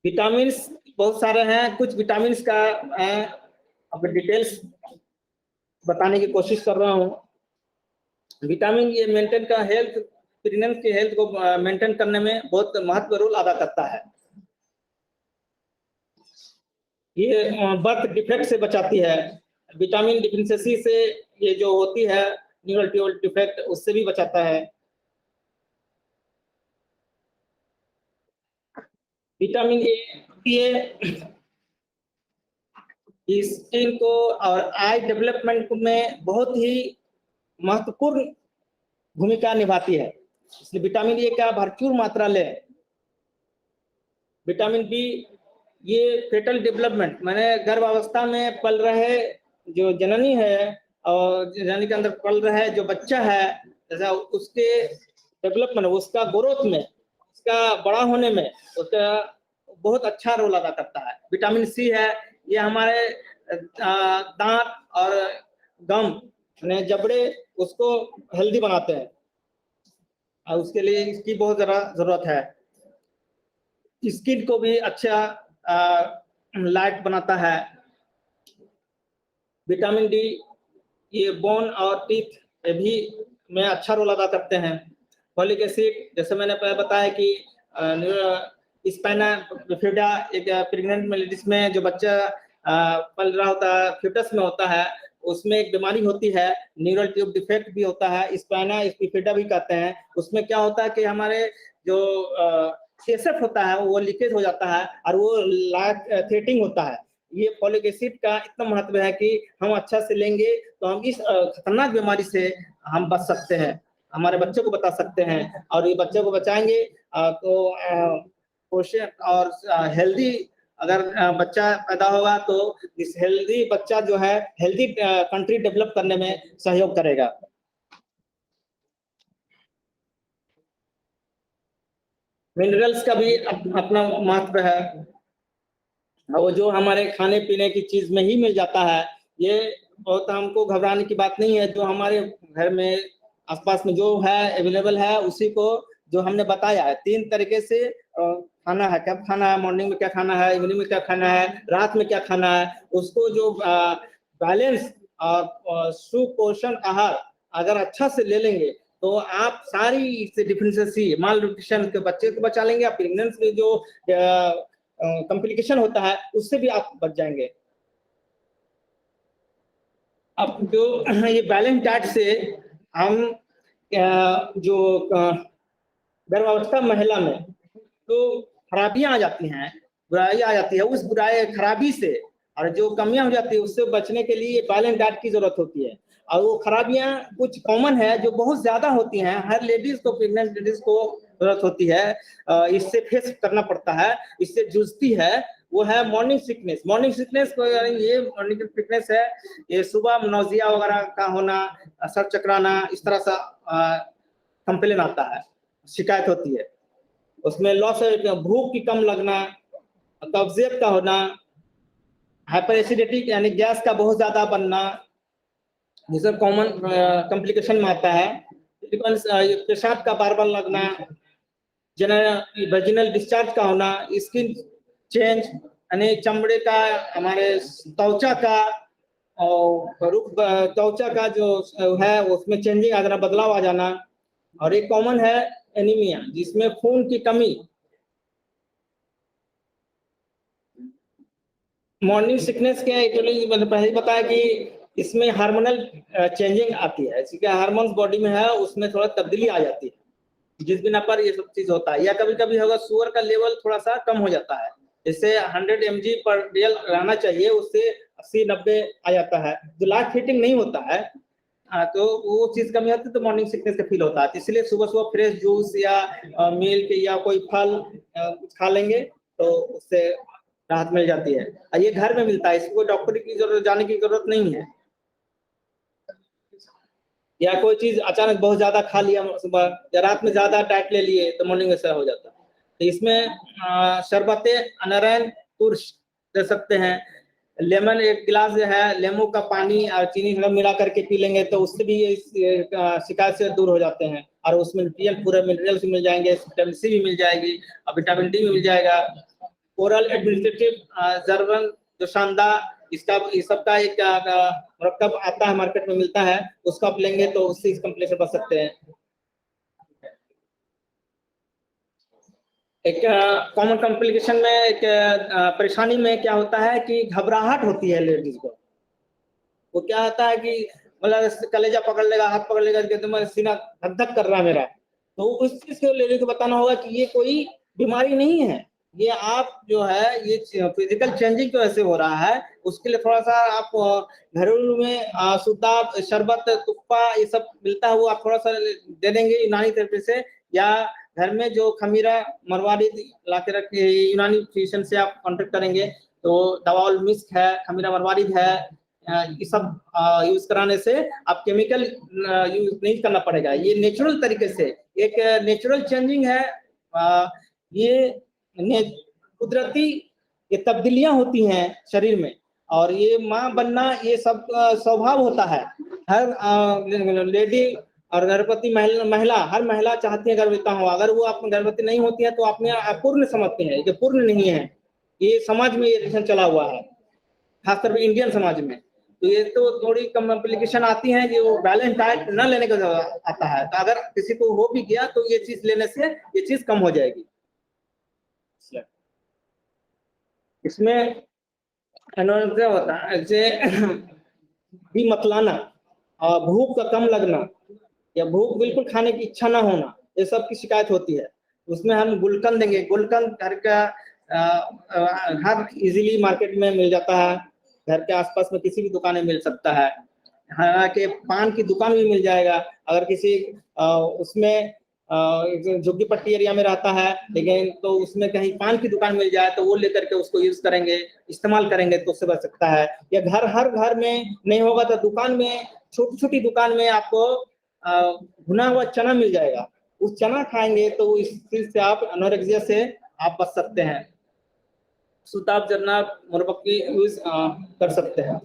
विटामिन बहुत सारे हैं, कुछ विटामिन का अब डिटेल्स बताने की कोशिश कर रहा हूँ। विटामिन ये मेंटेन का हेल्थ, प्रेगनेंट की हेल्थ को मेंटेन करने में बहुत महत्वपूर्ण रोल अदा करता है। ये बर्थ डिफेक्ट से बचाती है, विटामिन डिफिशिएंसी से ये जो होती है न्यूरल ट्यूबल डिफेक्ट, उससे भी बचाता है। विटामिन ए स्किन को और आई डेवलपमेंट में बहुत ही महत्वपूर्ण भूमिका निभाती है, इसलिए विटामिन ए का भरपूर मात्रा ले। विटामिन बी ये फेटल डेवलपमेंट, मैंने गर्भावस्था में पल रहे जो जननी है और जननी के अंदर पल रहे जो बच्चा है, जैसा उसके डेवलपमेंट, उसका ग्रोथ में, उसका बड़ा होने में उसका बहुत अच्छा रोल अदा करता है। विटामिन सी है, ये हमारे दांत और गम जबड़े उसको हेल्दी बनाते हैं, और उसके लिए इसकी बहुत ज्यादा जरूरत है। स्किन को भी अच्छा लाइट बनाता है। विटामिन डी ये बोन और टीथ भी में अच्छा रोल अदा करते हैं। फॉलिक एसिड, जैसे मैंने पहले बताया कि स्पाइना बिफिडा, एक प्रेग्नेंट लेडीज में जो बच्चा पल रहा होता है, फिटस में होता है, उसमें एक बीमारी होती है, न्यूरल ट्यूब डिफेक्ट भी होता है, स्पाइना बिफिडा भी कहते हैं। उसमें क्या होता है कि हमारे जो केसफ होता है वो लीकेज हो जाता है और वो थ्रेटिंग होता है, ये फॉलिक एसिड का इतना महत्व है कि हम अच्छा से लेंगे तो हम इस खतरनाक बीमारी से हम बच सकते हैं, हमारे बच्चों को बता सकते हैं, और ये बच्चों को बचाएंगे तो पोषण और हेल्दी अगर बच्चा पैदा होगा तो इस हेल्दी बच्चा जो है हेल्दी कंट्री डेवलप करने में सहयोग करेगा। मिनरल्स का भी अपना महत्व है, वो जो हमारे खाने पीने की चीज में ही मिल जाता है। ये बहुत हमको घबराने की बात नहीं है, जो हमारे घर में आसपास में जो है अवेलेबल है उसी को जो हमने बताया है 3 तरीके से खाना है, कब खाना है, मॉर्निंग में क्या खाना है, इवनिंग में क्या खाना है, रात में क्या खाना है, उसको जो बैलेंस और सुपोषण आहार अगर अच्छा से ले लेंगे तो आप सारी डिफिशियंसी माल न्यूट्रिशन के बच्चे को बचा लेंगे, प्रेगनेंसी में जो कॉम्प्लिकेशन होता है उससे भी आप बच जाएंगे। अब जो ये बैलेंस डाइट से हम जो गर्भावस्था महिला में तो खराबियां आ जाती हैं, बुराई आ जाती है, उस बुराई खराबी से और जो कमियां हो जाती है उससे बचने के लिए बैलेंस डाइट की जरूरत होती है। और वो खराबियां कुछ कॉमन है जो बहुत ज्यादा होती हैं, हर लेडीज को, प्रेग्नेंट लेडीज को जरूरत होती है, इससे फेस करना पड़ता है, इससे जूझती है, वो है मॉर्निंग सिकनेस। मॉर्निंग सिकनेस को ये मॉर्निंग सिकनेस है, ये सुबह नौजिया वगैरह का होना, सर चकराना, इस तरह सा कंप्लेन आता है, शिकायत होती है। उसमें लॉस भूख की कम लगना, कब्जियत का होना, हाइपर एसिडिटी यानी गैस का बहुत ज्यादा बनना, ये सब कॉमन कॉम्प्लिकेशन में आता है। पेशाब का बार बार लगना, वेजिनल डिस्चार्ज का होना, स्किन चेंज यानी चमड़े का, हमारे त्वचा का और रूप त्वचा का जो है उसमें चेंजिंग आ जाना, बदलाव आ जाना। और एक कॉमन है एनीमिया, जिसमें खून की कमी। मॉर्निंग सिकनेस के एक्चुअली मैंने पहले ही बताया कि इसमें हार्मोनल चेंजिंग आती है, इसके हार्मोन्स बॉडी में है उसमें थोड़ा तब्दीली आ जाती है जिस बिना पर ये सब चीज होता है। या कभी कभी होगा शुगर का लेवल थोड़ा सा कम हो जाता है, जैसे 100 mg पर डेल रहना चाहिए, उससे 80-90 आ जाता है, जो लास्ट हीटिंग नहीं होता है। तो वो चीज कमी होती है तो मॉर्निंग सिकनेस का फील होता है। इसलिए सुबह सुबह फ्रेश जूस या मिल्क या कोई फल कुछ खा लेंगे तो उससे राहत मिल जाती है। ये घर में मिलता है, इसको डॉक्टर की जरूरत जाने की जरूरत नहीं है। या कोई चीज अचानक बहुत ज्यादा खा लिया सुबह या रात में ज्यादा डाइट ले लिए तो मॉर्निंग में ऐसा हो जाता है। तो इसमें शरबते अनरैन तुर्श दे सकते हैं। लेमन एक गिलास जो है, लेमू का पानी और चीनी मिला करके पी लेंगे तो उससे भी इस शिकायत से दूर हो जाते हैं। और उसमें पूरे मिनरल्स मिल जाएंगे, विटामिन सी भी मिल जाएगी और विटामिन डी भी मिल जाएगा। ओरल एडमिनिस्ट्रेटिव जर्बन जो शानदार, इसका इस सब का एक मुरक्कब आता है, मार्केट में मिलता है, उसको आप लेंगे तो उससे इस कॉम्प्लेक्स से बच सकते हैं। एक कॉमन कॉम्प्लिकेशन में एक परेशानी में क्या होता है कि घबराहट होती है लेडीज को। वो क्या होता है कि मतलब कलेजा पकड़ लेगा, हाथ पकड़ लेगा, तो सीना धक धक कर रहा है मेरा, तो उस चीज को लेडीज को बताना होगा कि ये कोई बीमारी नहीं है, ये आप जो है ये फिजिकल चेंजिंग जो ऐसे हो रहा है, उसके लिए थोड़ा सा आप घरेलू में शुद्ध शरबत, तुप्पा ये सब मिलता है, वो आप थोड़ा सा दे देंगे यूनानी तरीके से, या घर में जो खमीरा मरवाड़ी ला के रखे यूनानी फिजिशियन से आप कॉन्टेक्ट करेंगे तो दवाउल मिस्क है, खमीरा मरवाड़ी है, ये सब यूज कराने से आप केमिकल यूज नहीं करना पड़ेगा। ये नेचुरल तरीके से एक नेचुरल चेंजिंग है। ये कुदरती ये तब्दीलियां होती हैं शरीर में, और ये माँ बनना ये सब स्वभाव होता है। हर लेडी और गर्भवती महिला हर महिला चाहती है गर्भवती हो, अगर वो आप गर्भवती नहीं होती है तो अपने अपूर्ण समझते हैं, ये पूर्ण नहीं है। ये समाज में ये रिलेशन चला हुआ है, खासकर इंडियन समाज में। तो ये तो थोड़ी कॉम्प्लिकेशन आती है जो बैलेंस डाइट न लेने का आता है। तो अगर किसी को हो भी गया तो ये चीज लेने से ये चीज कम हो जाएगी। इसमें क्या होता है, जैसे भी मतलाना और भूख का कम लगना या भूख बिल्कुल खाने की इच्छा ना होना, ये सब की शिकायत होती है। उसमें हम गुलकंद देंगे, गुलकंद घर का हर इजीली मार्केट में मिल जाता है, घर के आसपास में किसी भी दुकान में मिल सकता है। हालांकि पान की दुकान भी मिल जाएगा, अगर किसी उसमें झुग्गी पट्टी एरिया में रहता है, लेकिन तो उसमें कहीं पान की दुकान मिल जाए तो वो लेकर के उसको यूज करेंगे, इस्तेमाल करेंगे तो उससे बच सकता है। या हर घर में नहीं होगा तो दुकान में, छोटी छोटी दुकान में आपको भुना हुआ चना मिल जाएगा, उस चना खाएंगे तो इस चीज से आप अनारेक्सिया से आप बच सकते हैं। सुताप जरना मुर्बक की यूज कर सकते हैं।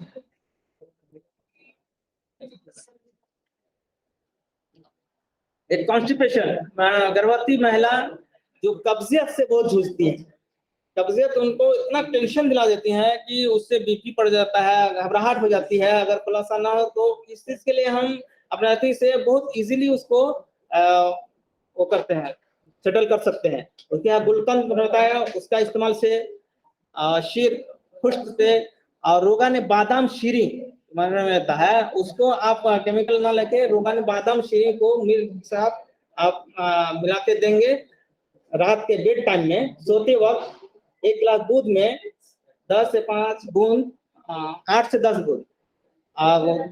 एक कॉन्स्टिपेशन, गर्भवती महिला जो कब्जियत से बहुत जूझती है, कब्जियत उनको इतना टेंशन दिला देती है कि उससे बीपी बढ़ जाता है, घबराहट हो जाती है। अगर खुलासा ना हो तो इस चीज के लिए हम अपने अति से बहुत इजीली उसको वो करते हैं, सेटल कर सकते हैं। उसके यहाँ गुलकंद होता है, उसका इस्तेमाल से शीर खुश्क से, और रोगान बादाम शीरी मानने में आता है, उसको आप केमिकल ना लेके रोगान बादाम शीरी को मिल्क से आप मिलाते देंगे। रात के बेड टाइम में सोते वक्त 1 गिलास दूध में 10 से 5 बूंद 8 से 10 बूंद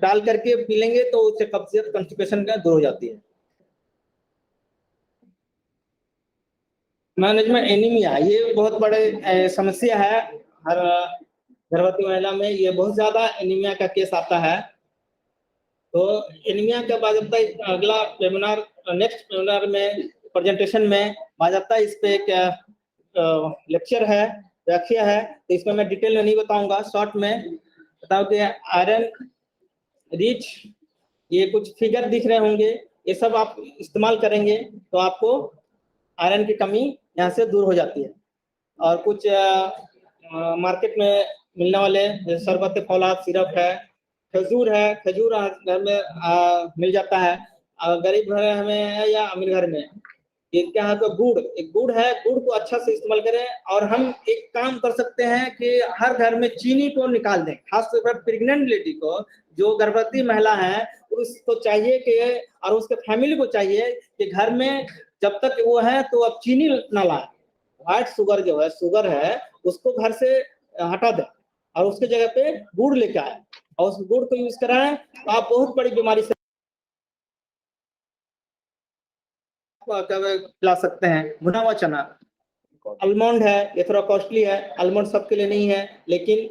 डाल करके पी लेंगे तो उससे कब्जियत कॉन्स्टिपेशन का दूर हो जाती है। मैनेजमेंट एनीमिया, ये बहुत बड़े समस्या है, हर गर्भवती महिला में ये बहुत ज्यादा एनीमिया का केस आता है। तो एनीमिया का बाजता अगला वेबिनार, नेक्स्ट वेबिनार में प्रेजेंटेशन में बाजता इस पे क्या लेक्चर है, व्याख्या है, तो इसमें मैं डिटेल में नहीं बताऊंगा, शॉर्ट में बताऊं कि आयरन रिच, ये कुछ फिगर दिख रहे होंगे, ये सब आप इस्तेमाल करेंगे तो आपको आयरन की कमी यहाँ से दूर हो जाती है। और कुछ मार्केट में मिलने वाले शरबत फौलाद सिरप है, खजूर है, खजूर घर में मिल जाता है, गरीब घर में है या अमीर घर में। इसके यहाँ तो गुड़, एक गुड़ है, गुड़ को अच्छा से इस्तेमाल करें। और हम एक काम कर सकते हैं कि हर घर में चीनी को निकाल दें, खासतौर पर प्रेग्नेंट लेडी को, जो गर्भवती महिला है उसको चाहिए कि, और उसके फैमिली को चाहिए कि घर में जब तक वो है तो अब चीनी ना लाए, व्हाइट शुगर जो है, शुगर है, उसको घर से हटा दें और उसके जगह पे गुड़ लेके आए और उस गुड़ को यूज कराएं तो आप बहुत बड़ी बीमारी से खिला सकते हैं। भुना हुआ चना, आलमंड है, ये थोड़ा कॉस्टली है, आलमंड सबके लिए नहीं है, लेकिन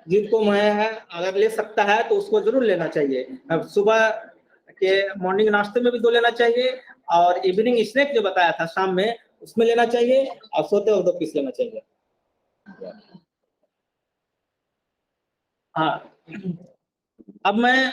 जिनको है अगर ले सकता है तो उसको जरूर लेना चाहिए। अब सुबह के मॉर्निंग नाश्ते में भी 2 लेना चाहिए, और इवनिंग स्नैक जो बताया था शाम में उसमें लेना चाहिए, और सोते वक्त 2 पीस लेना चाहिए। हाँ, अब मैं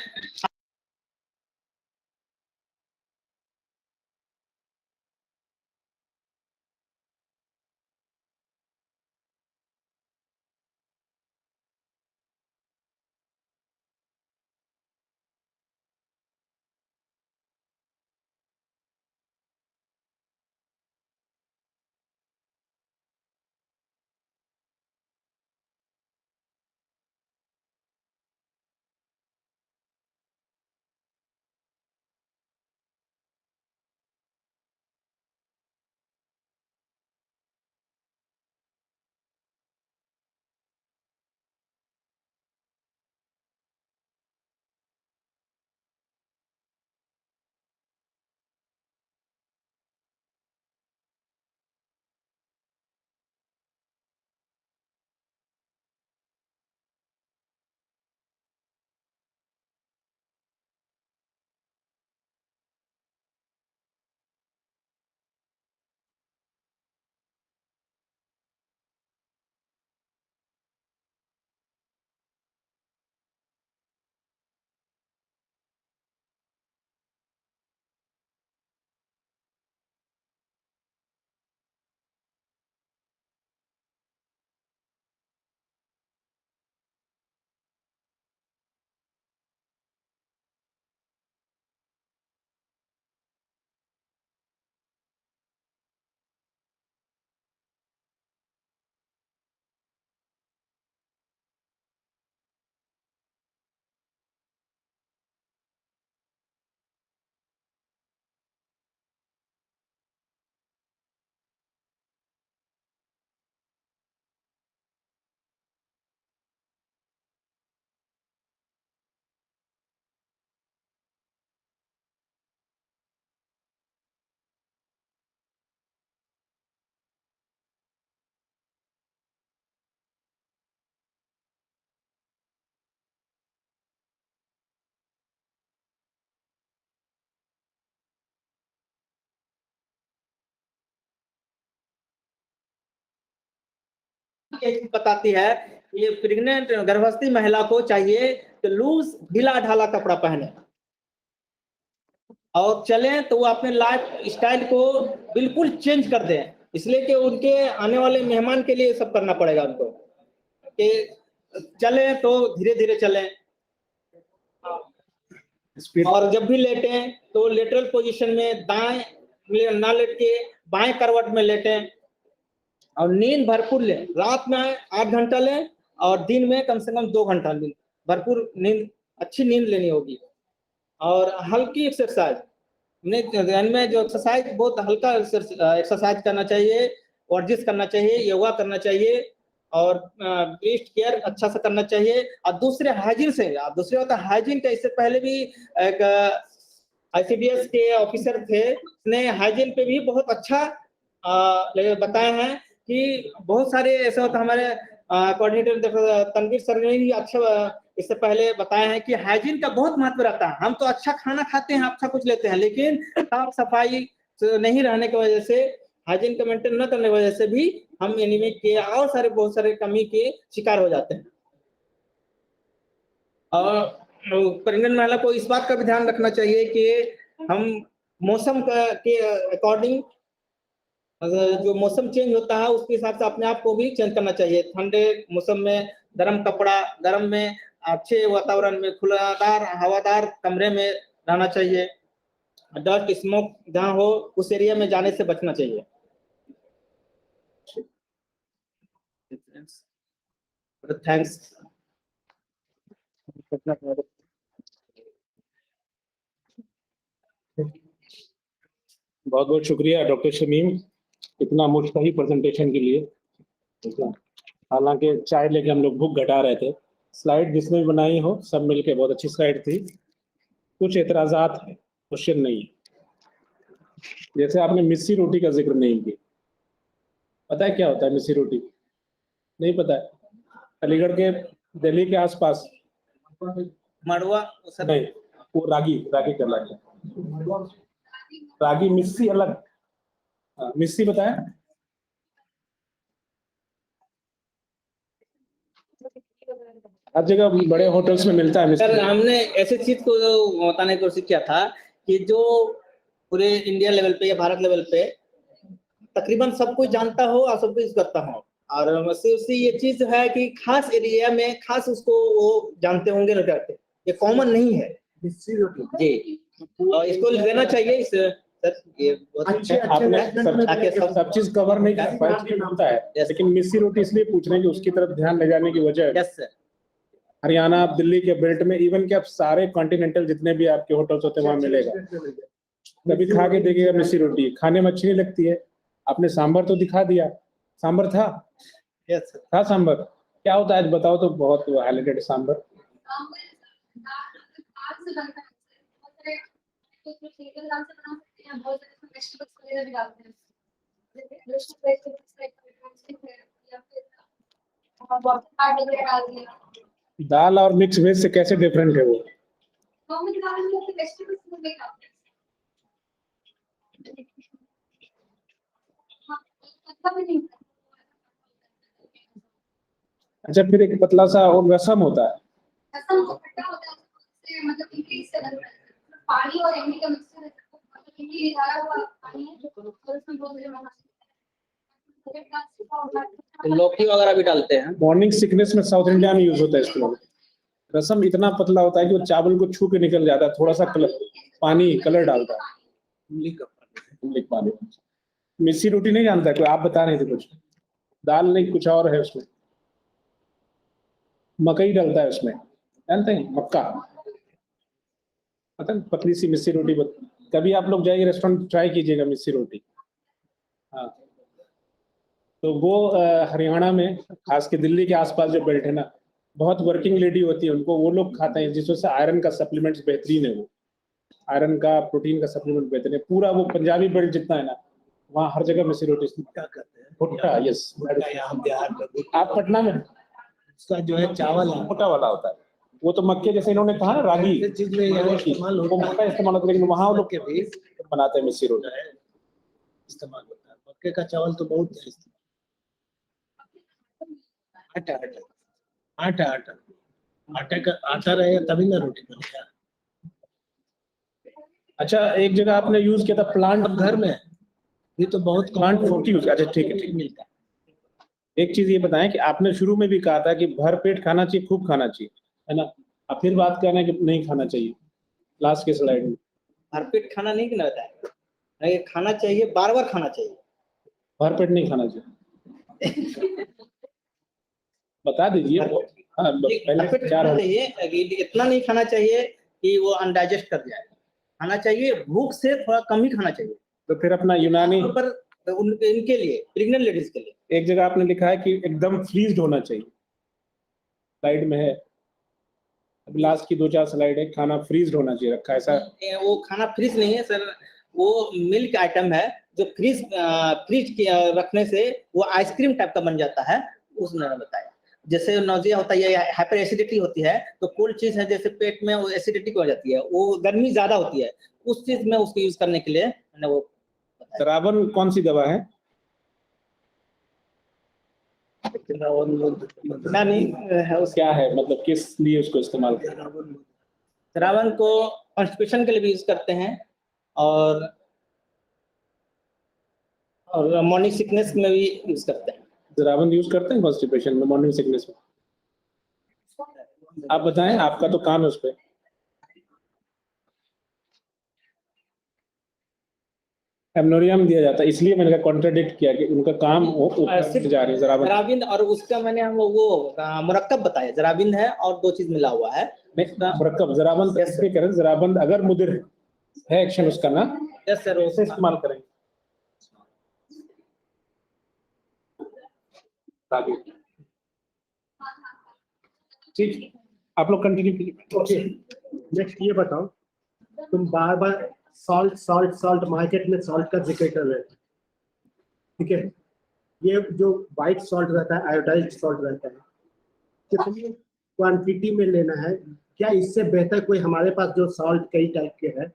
ये चीज बताती है, ये प्रेग्नेंट गर्भवती महिला को चाहिए कि लूज ढीला ढाला कपड़ा पहने और चलें तो वो अपने लाइफ स्टाइल को बिल्कुल चेंज कर दें, इसलिए कि उनके आने वाले मेहमान के लिए सब करना पड़ेगा उनको कि चलें तो धीरे धीरे चलें और जब भी लेटें तो लेटरल पोजीशन में दाएं ना लेट के बाएं करवट में लेटें और नींद भरपूर लें। रात में 8 घंटा लें और दिन में कम से कम 2 घंटा नींद, भरपूर नींद, अच्छी नींद लेनी होगी और हल्की एक्सरसाइज में जो एक्सरसाइज बहुत हल्का एक्सरसाइज करना चाहिए, वर्जिश करना चाहिए, योगा करना चाहिए और ब्रेस्ट केयर अच्छा से करना चाहिए और दूसरे हाइजीन से, दूसरे होता है हाइजीन का। इससे पहले भी एक ICDS के ऑफिसर थे, उसने हाइजीन पे भी बहुत अच्छा बताए हैं कि बहुत सारे ऐसा होता, हमारे कोऑर्डिनेटर तनवीर सर ने भी अच्छा इससे पहले बताया है कि हाइजीन का बहुत महत्व रहता है। हम तो अच्छा खाना खाते हैं, अच्छा कुछ लेते हैं, लेकिन साफ सफाई नहीं रहने की वजह से, हाइजीन का मेंटेन न करने की वजह से भी हम एनीमिक के और सारे बहुत सारे कमी के शिकार हो जाते हैं। और प्रेग्नेंट महिला को इस बात का भी ध्यान रखना चाहिए कि हम मौसम के अकॉर्डिंग, जो मौसम चेंज होता है उसके हिसाब से अपने आप को भी चेंज करना चाहिए। ठंडे मौसम में गर्म कपड़ा, गर्म में अच्छे वातावरण में खुलादार हवादार कमरे में रहना चाहिए। डस्ट स्मोक जहाँ हो उस एरिया में जाने से बचना चाहिए। थैंक्स। बहुत बहुत शुक्रिया डॉक्टर शमीम इतना मुश्तही प्रेजेंटेशन के लिए। हालांकि चाय लेके हम लोग भूख घटा रहे थे। स्लाइड जिसने भी बनाई हो सब मिलके बहुत अच्छी स्लाइड थी। कुछ एतराजात है, क्वेश्चन नहीं है। जैसे आपने मिस्सी रोटी का जिक्र नहीं किया, पता है क्या होता है मिस्सी रोटी? नहीं पता है? अलीगढ़ के, दिल्ली के आसपास मड़वा नहीं, वो रागी कहलाता है। रागी मिस्सी अलग। हाँ, मिस्सी बताया। हर जगह बड़े होटल्स में मिलता है मिस्सी। सर हमने ऐसे चीज को बताने की कोशिश किया था कि जो पूरे इंडिया लेवल पे या भारत लेवल पे तकरीबन सब कोई जानता हो और सब कुछ करता हो, और उससे ये चीज है कि खास एरिया में खास उसको वो जानते होंगे ना, करते, ये कॉमन नहीं है जी, और इसको लेना चाहिए। इस सर ये आपने सब चीज कवर नहीं कर पाए, होता है, लेकिन मिस्सी रोटी इसलिए पूछ रहे हैं कि उसकी तरफ ध्यान ले जाने की वजह है। Yes sir. हरियाणा, दिल्ली के बेल्ट में, इवन के आप सारे कॉन्टिनेंटल जितने भी आपके होटल्स होते हैं वहां मिलेगा। कभी खा के देखिएगा मिस्सी रोटी, खाने में अच्छी नहीं लगती है। आपने सांभर तो दिखा दिया, सांभर था? Yes sir. था सांभर? क्या होता है आज बताओ तो, बहुत हाईलाइटेड सांभर। दाल और मिक्स वेज से कैसे डिफरेंट है वो? अच्छा, फिर एक पतला सा और रसम होता है। पानी और एमडी का मिक्सचर है, एमडी डाला हुआ पानी है और उसमें लौकी वगैरह भी डालते हैं। मॉर्निंग सिकनेस में साउथ इंडिया में यूज होता है इसको। रसम इतना पतला होता है कि वो चावल को छू के निकल जाता है, थोड़ा सा कलर डालता है, पानी। मिस्सी रोटी नहीं जानता है कोई? आप बता रहे थे कुछ, दाल नहीं कुछ और है उसमें, मकई डलता है उसमें, जानते हैं? मक्का, पता है? पतली सी मिस्सी रोटी। कभी आप लोग जाइए रेस्टोरेंट, ट्राई कीजिएगा मिस्सी रोटी। हाँ, तो वो हरियाणा में, खास के दिल्ली के आसपास जो बेल्ट है ना, बहुत वर्किंग लेडी होती है, उनको वो लोग खाते हैं, जिस वजह से आयरन का सप्लीमेंट्स बेहतरीन है। वो आयरन का, प्रोटीन का सप्लीमेंट बेहतरीन है। पूरा वो पंजाबी बेल्ट जितना है ना, वहाँ हर जगह मिस्सी रोटी करते हैं। भुट्टा, यस। आप पटना में उसका जो है चावल है, मोटा वाला होता है, वो तो मक्के जैसे इन्होंने कहा ना, रागी चीज में इस्तेमाल वो मोटा इस्तेमाल होता है, लेकिन वहाँ लोग के भी बनाते हैं मिस्सी रोटी। इस्तेमाल होता है। मक्के का चावल तो बहुत है। आटा आटा आटा आटा आटा का आटा रहेगा तभी ना रोटी बनेगा। अच्छा, एक जगह आपने यूज किया था प्लांट, अब घर में ये तो बहुत प्लांट फूड यूज। अच्छा ठीक है, ठीक है। मिलता है। एक चीज ये बताएं कि आपने शुरू में भी कहा था कि भर पेट खाना चाहिए, खूब खाना चाहिए, है ना? अब फिर बात कर रहे हैं कि नहीं खाना चाहिए, लास्ट के स्लाइड में। भरपेट खाना नहीं खाना होता है, नहीं, खाना चाहिए, बार बार खाना चाहिए। भर पेट नहीं खाना चाहिए, बता दीजिए। हाँ, पहले भरपेट चार खाना चाहिए, इतना नहीं खाना चाहिए कि वो अनडाइजेस्ट कर जाए। खाना चाहिए, भूख से थोड़ा कम ही खाना चाहिए। तो फिर अपना यूनानी, पर उनके इनके लिए, प्रेग्नेंट लेडीज के लिए एक जगह आपने लिखा है कि एकदम फ्रीज्ड होना चाहिए, स्लाइड में है, अभी लास्ट की 2-4 स्लाइड है, खाना फ्रीज्ड होना चाहिए रखा है, ऐसा। वो खाना फ्रीज नहीं है सर, वो मिल्क आइटम है जो फ्रीज रखने से वो आइसक्रीम टाइप का बन जाता है, उसने बताया। जैसे नौजिया होता है, हाइपर एसिडिटी होती है, तो कोल्ड चीज है, जैसे पेट में वो एसिडिटी हो जाती है, वो गर्मी ज्यादा होती है, उस चीज में उसको यूज करने के लिए मैंने वो बताया। रावण कौन सी दवा है? क्या है, मतलब किस लिए उसको इस्तेमाल करते हैं? रावण को कॉन्स्टिपेशन के लिए भी यूज करते हैं, और मॉर्निंग सिकनेस में भी यूज करते हैं। रावण यूज करते हैं कॉन्स्टिपेशन में, मॉर्निंग सिकनेस में? आप बताएं, आपका तो काम है उस पर। एमनोरियम दिया जाता है, इसलिए मैंने कॉन्ट्राडिक्ट किया कि उनका काम जा रही है जराबिन। जराबिंद, और उसका मैंने हम लोग वो मुरक्कब बताया, जराबिंद है और 2 चीज मिला हुआ है। मुरक्कब जराबंद कैसे करें? जराबंद अगर मुदिर है एक्शन उसका ना, यस सर, उसे इस्तेमाल करेंगे। ठीक, आप लोग कंटिन्यू कीजिए। ओके, नेक्स्ट ये बताओ, तुम बार बार सॉल्ट सॉल्ट सॉल्ट मार्केट में सॉल्ट का जिक्र कर रहे थे, ठीक है? ये जो व्हाइट सॉल्ट रहता है, आयोडाइज्ड सॉल्ट रहता है, कितनी क्वांटिटी में लेना है? क्या इससे बेहतर कोई हमारे पास जो सॉल्ट कई टाइप के हैं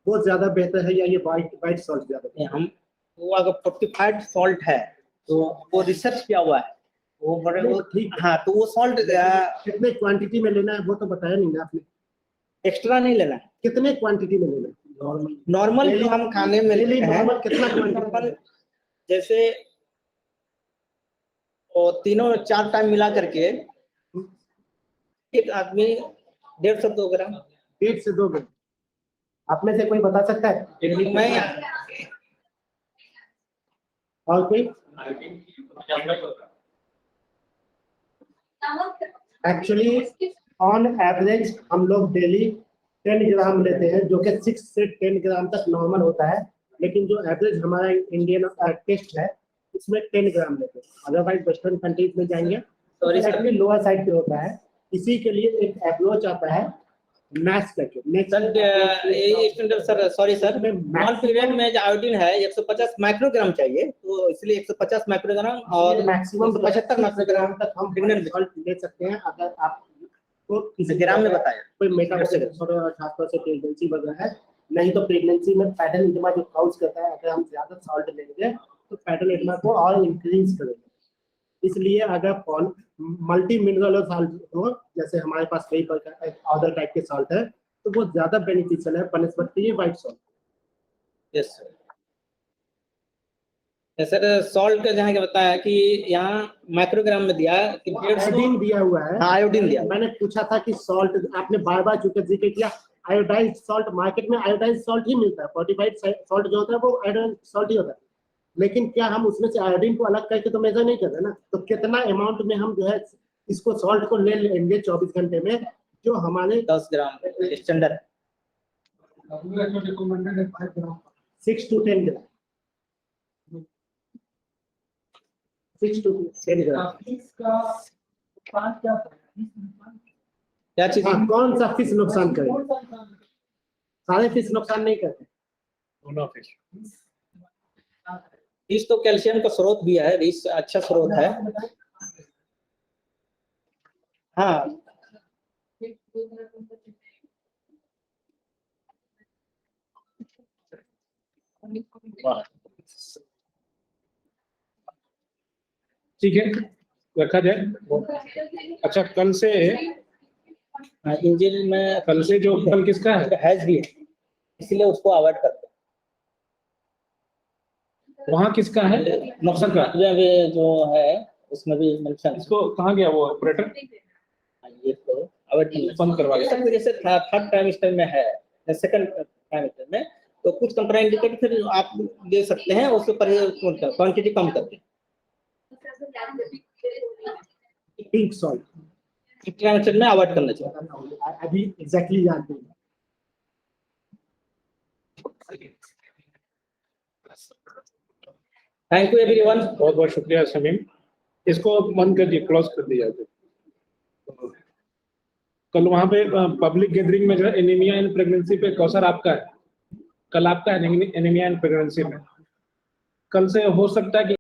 वो ज्यादा बेहतर है, या ये व्हाइट व्हाइट सॉल्ट ज्यादा बेहतर है? हम वो अगर फोर्टिफाइड सॉल्ट है तो वो रिसर्च किया हुआ है, वो बड़े वो ठीक है। हाँ, तो वो सॉल्ट कितने क्वांटिटी में लेना है वो तो बताया नहीं ना आपने। एक्स्ट्रा नहीं लेना है, कितने क्वांटिटी में लेना है? नॉर्मल जो हम खाने में लेते हैं, नॉर्मल कितना क्वांटिटी? जैसे वो तीनों 4 टाइम मिला करके एक आदमी 150-2 ग्राम। 1 से 2 ग्राम। आप में से कोई बता सकता है? मैं और कोई? एक्चुअली ऑन एवरेज हम लोग डेली 10 ग्राम लेते हैं, जो कि 6 से 10 ग्राम तक नॉर्मल होता है, लेकिन जो एवरेज हमारा इंडियन टेस्ट है उसमें 10 ग्राम लेते हैं। अदरवाइज वेस्टर्न कंट्रीज में जाएंगे तो एक्चुअली लोअर साइड पे होता है। इसी के लिए एक अप्रोच आता है मैच करके। Sir sorry sir, non period में जो आयोडीन है 150 माइक्रोग्राम चाहिए, तो इसलिए 150 माइक्रोग्राम और मैक्सिमम 75 माइक्रोग्राम तक हम सॉल्ट ले सकते हैं, अगर आप तो किसी ग्राम में बताया। कोई मेटाबॉलिक और खासतौर से प्रेगनेंसी वगैरह है, नहीं तो प्रेगनेंसी में पैडल इडमा जो काउज करता है, अगर हम ज्यादा सॉल्ट लेंगे तो पैडल इडमा को और इंक्रीज करेगा। इसलिए अगर मल्टी मिनरल सॉल्ट हो, जैसे हमारे पास कई प्रकार अदर टाइप के सॉल्ट है, तो वो ज्यादा बेनिफिशियल है बनस्पति white salt. Yes sir. Sir salt का जहाँ के बताया कि यहाँ माइक्रोग्राम में दिया कि 150 आयोडीन दिया हुआ है। हाँ, आयोडीन दिया। मैंने पूछा था कि सॉल्ट, आपने बार बार चूंकि जिक्र किया आयोडाइज्ड सॉल्ट, मार्केट में आयोडाइज्ड सॉल्ट ही मिलता है, फोर्टिफाइड सॉल्ट जो होता है वो आयोडाइज्ड सॉल्ट ही होता है, लेकिन क्या हम उसमें से आयोडीन को अलग करके तो मेजर नहीं करते ना? तो कितना अमाउंट में हम जो है इसको सॉल्ट को ले लेंगे 24 घंटे में, जो हमारे 10 ग्राम स्टैंडर्ड 6 to 10 ग्राम, 6 to 10 ग्राम। क्या चीज? हाँ, कौन सा फिश नुकसान करेगा? सारे फिश नुकसान नहीं करते। फिश तो कैल्शियम का स्रोत भी है, फिश अच्छा स्रोत है। हाँ, ठीक है, रखा जाए। अच्छा, कल से इंजन में कल से जो कल किसका है? हैज भी है, इसलिए उसको अवॉइड करते वहाँ किसका है? हैं। मौसम का। भी जो है उसमें भी मेंशन इसको कहाँ गया वो ऑपरेटर? ये तो अवॉइड बंद करवा के। जैसे थर्ड ट्राइमेस्टर में है या सेकंड ट्राइमेस्टर में, तो कुछ कंट्राइंडिकेट फिर आप दे सकते हैं, उसके पर क्वांटिटी कम करके। पिंक सॉल्ट ट्राइमेस्टर में अवॉइड करना चाहिए। अभी एग्जैक्टली जानते हैं। Thank you everyone. बहुत बहुत शुक्रिया शमीम। इसको बंद कर दिए, क्लोज कर दिया जाए। कल वहाँ पे पब्लिक गैदरिंग में जो है एनीमिया इन प्रेगनेंसी पे कौशल आपका है, कल आपका है एनीमिया इन प्रेगनेंसी में। कल से हो सकता है कि